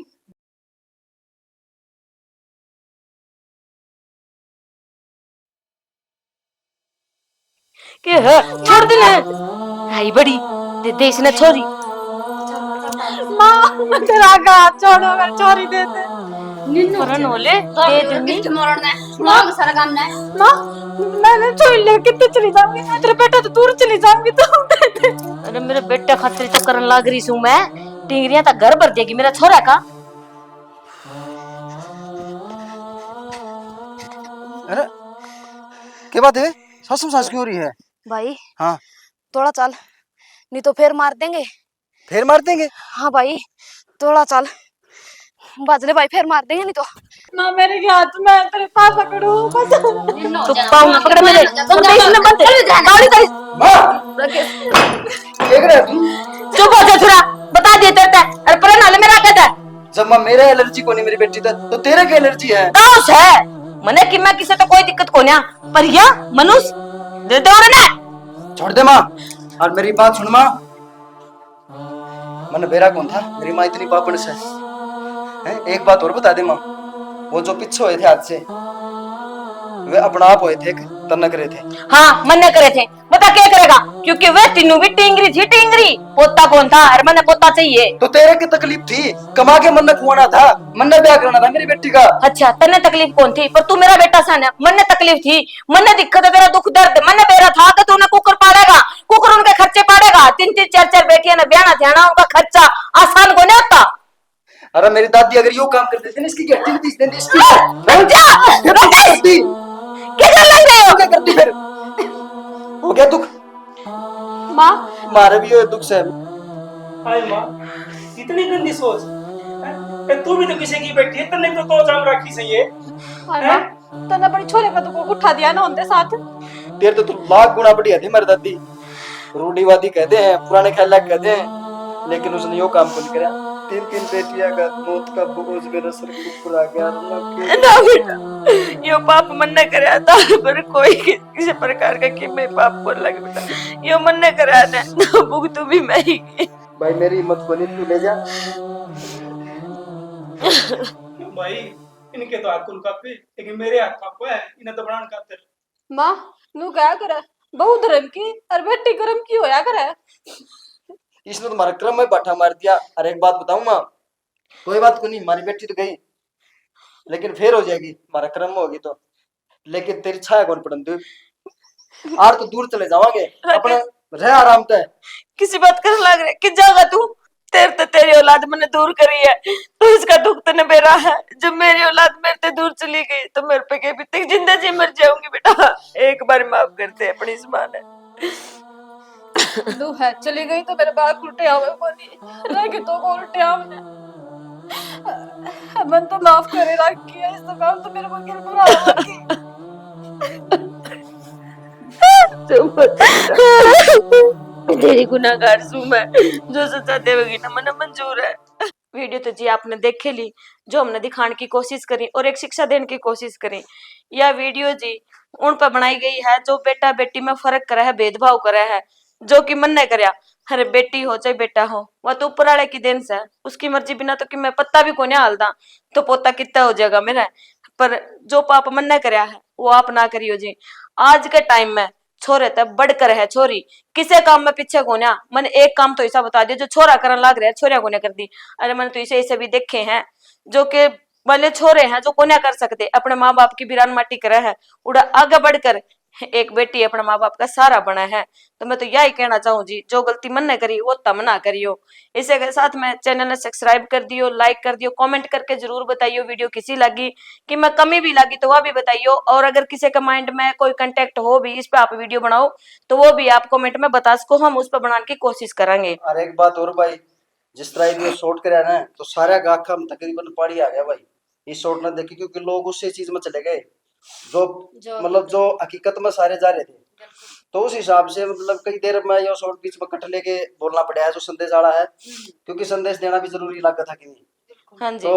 के है छोड़ दे ना भाई बड़ी दे इसने छोरी। माँ तेरा हाथ छोड़ो, मैं छोरी दे दे। फरन होले दे दूंगी किस्त मोड़ना है वहाँ सारा काम ना है माँ मैंने छोड़ लिया कितने चली जाऊंगी मैं तेरे बेटा तो दूर चली जाऊंगी तो अरे मेरे बेटे खातिर तो करन लाग रही हूं मैं टिंगरियां तो घर भर देगी मेरा छोरा का अरे क्या बात है? सासम सास क्यों हो रही है? भाई हाँ थोड़ा चल, नहीं तो फिर मार देंगे। फिर मार देंगे? हाँ भाई थोड़ा चल, बाजले भाई फिर मार देंगे नहीं तो। माँ मेरे हाथ में तेरे पास पकड़ू बस तो पाऊ ना पकड़ मेरे और देश में बंद गाड़ी कर देख रहे तू? चुप हो जा छोरा बता दे तेरे अरे पर नाले मेरा कहता है जब माँ मेरे एलर्जी को नहीं मेरी बेटी तो तेरे की एलर्जी है। काश है मने कि मैं किसे तो कोई दिक्कत को ना पर या मनुष्य देते हो ना छोड़ दे माँ और मेरी बात सुन माँ। मन बेरा कौन था? मेरी माँ इतनी पापड़ से है। एक बात और बता दे माँ, वो जो पीछे हुए थे आज से वे अपना आप हुए थे तनक रहे थे। हाँ मन्ने करे थे बता क्या करेगा क्योंकि वे तीनों भी टिंगरी थी टिंगरी पोता कौन था अरे मन्ने पोता चाहिए तो तेरे की तकलीफ थी कमा के मन कुआना था मन ब्याह करना था मेरी बेटी का। अच्छा तन्ने तकलीफ कौन थी पर तू मेरा बेटा सा ना मन्ने तकलीफ थी मन्ने दिक्कत है तेरा दुख दर्द मन्ने बेरा था कि तूने कुकर पालेगा कुकर उनके खर्चे पालेगा 3-3 4-4 बेटियां ने ब्याह ध्याना उनका खर्चा आसान को नहीं होता। अरे मेरी दादी अगर यो काम करती थी ना इसकी क्या एक्टिविटीज देती इसकी क्या कर लग रहे हो क्या करती फिर? हो गया दुख माँ मारे भी हो दुख से। हाय माँ इतनी गंदी सोच हैं? तू भी तो किसी की बेटी है तन्ने तो जाम रखी सही है माँ तने अपने छोरे का तो उठा दिया ना उनके साथ। तेरे तो लाख गुना बढ़िया थी मेरी दादी। रूढ़ीवादी कहते हैं पुराने ख्याल कहते हैं लेकिन उसने यो काम को नहीं करा। 3-3 बेटियां का मौत का बोझ मेरे सर के ऊपर आ गया। ना बेटा यो पाप मन न करे था पर कोई किसी प्रकार का कि मैं पाप को लगे बेटा यो मन न करे ना भुगत तू भी मैं ही भाई मेरी हिम्मत को नहीं तू ले जा। भाई इनके तो हाथ कुल कापे लेकिन मेरे हाथ कापो है इन्हें तो बनान खातिर। माँ नू क्या करे बहु धर्म की और बेटी कर्म की होया करे। इसने तुम्हारा क्रम में बाठा मार दिया। अरे एक बात बताऊं माँ, कोई बात को नहीं हमारी बेटी तो गई लेकिन फिर हो जाएगी हमारा क्रम होगी तो। लेकिन तेरी छाया कौन पड़न तू आर तो दूर चले जावांगे अपना रह आराम से। किसी बात कर लग रहे कि जागा तू तेरे तो तेरी औलाद मैंने दूर करी है तो इसका दुख तो बेरा है। जब मेरी औलाद मेरे से दूर चली गई तो मेरे पे के भी तक जिंदा जी मर जाऊंगी बेटा एक बार माफ करते अपनी इस मां ने। लू है चली गई तो मेरे बाल उल्टे आवे कोनी रह के तो को उल्टे आवे मन तो माफ करे रखी है इस काम तो मेरे को गिर बुरा तेरी गुनाहगार हूं मैं जो सजा देगी ना मन मंजूर है। वीडियो तो जी आपने देखे ली जो हमने दिखाने की कोशिश करी और एक शिक्षा देने की कोशिश करी। यह वीडियो जी उन पर बनाई गई है जो बेटा बेटी में फर्क करे है भेदभाव करे है जो कि मन ने करया। अरे बेटी हो चाहे बेटा हो वह तो ऊपर वाले की देन से उसकी मर्जी बिना तो कि मैं पत्ता भी कोने हालदा तो पोता कितना हो जाएगा मेरा। पर जो पाप मन ने करया है वो आप ना करियो जी। आज के टाइम में छोरे तक बढ़कर है छोरी किसे काम में पीछे कोन्या मन एक काम तो ऐसा बता दिया जो छोरा करन लाग रहा है छोरिया कोने कर दी। अरे मैंने तो इसे भी देखे हैं जो कि भले छोरे हैं जो कोन्या कर सकते अपने माँ बाप की बिरान माटी करे है उड़ा आगे बढ़कर एक बेटी अपने माँ बाप का सहारा बना है। तो मैं तो यही कहना चाहूँ जी जो गलती मन ने करी वो तम ना करियो। इसे के साथ में चैनल ने सब्सक्राइब कर दियो लाइक कर दियो कमेंट करके जरूर बताइयो वीडियो किसी लगी कि मैं कमी भी लगी तो वह भी बताइयो। और अगर किसी का माइंड में कोई कंटेक्ट हो भी इस पे आप वीडियो बनाओ तो वो भी आप कमेंट में बता सको हम उस पर बनाने की कोशिश करेंगे। और एक बात और भाई जिस तरह ये शॉर्ट कराया ना तो सारा गाखा तकरीबन पहाड़ी आ गया भाई ये शॉर्ट ना देखे क्योंकि लोग उससे चीज में चले गए जो मतलब जो हकीकत में सारे जा रहे थे तो उस हिसाब से मतलब कई देर में ये शॉर्ट बीच में कट लेके बोलना पड़ा है जो संदेश आ रहा है क्योंकि संदेश देना भी जरूरी लगा था कि नहीं। हाँ जी तो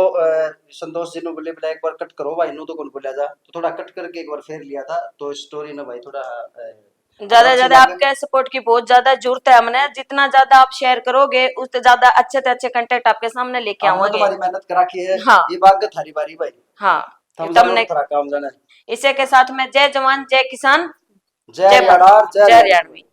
संतोष जी ने बोले एक बार कट करो भाई नो तो कौन बोला जा तो थोड़ा कट करके एक बार फेर लिया था तो स्टोरी ना भाई थोड़ा ज्यादा आपके सपोर्ट की बहुत ज्यादा जरूरत है हमने जितना ज्यादा आप शेयर करोगे उतने ज्यादा अच्छे से अच्छे कंटेंट आपके सामने लेके आऊंगे। तुम्हारी मेहनत करा की है हाँ ये बात थारी बारी भाई हाँ तुमने काम जाना। इसे के साथ में जय जवान जय किसान जय हरियाणा जय हरियाणवी।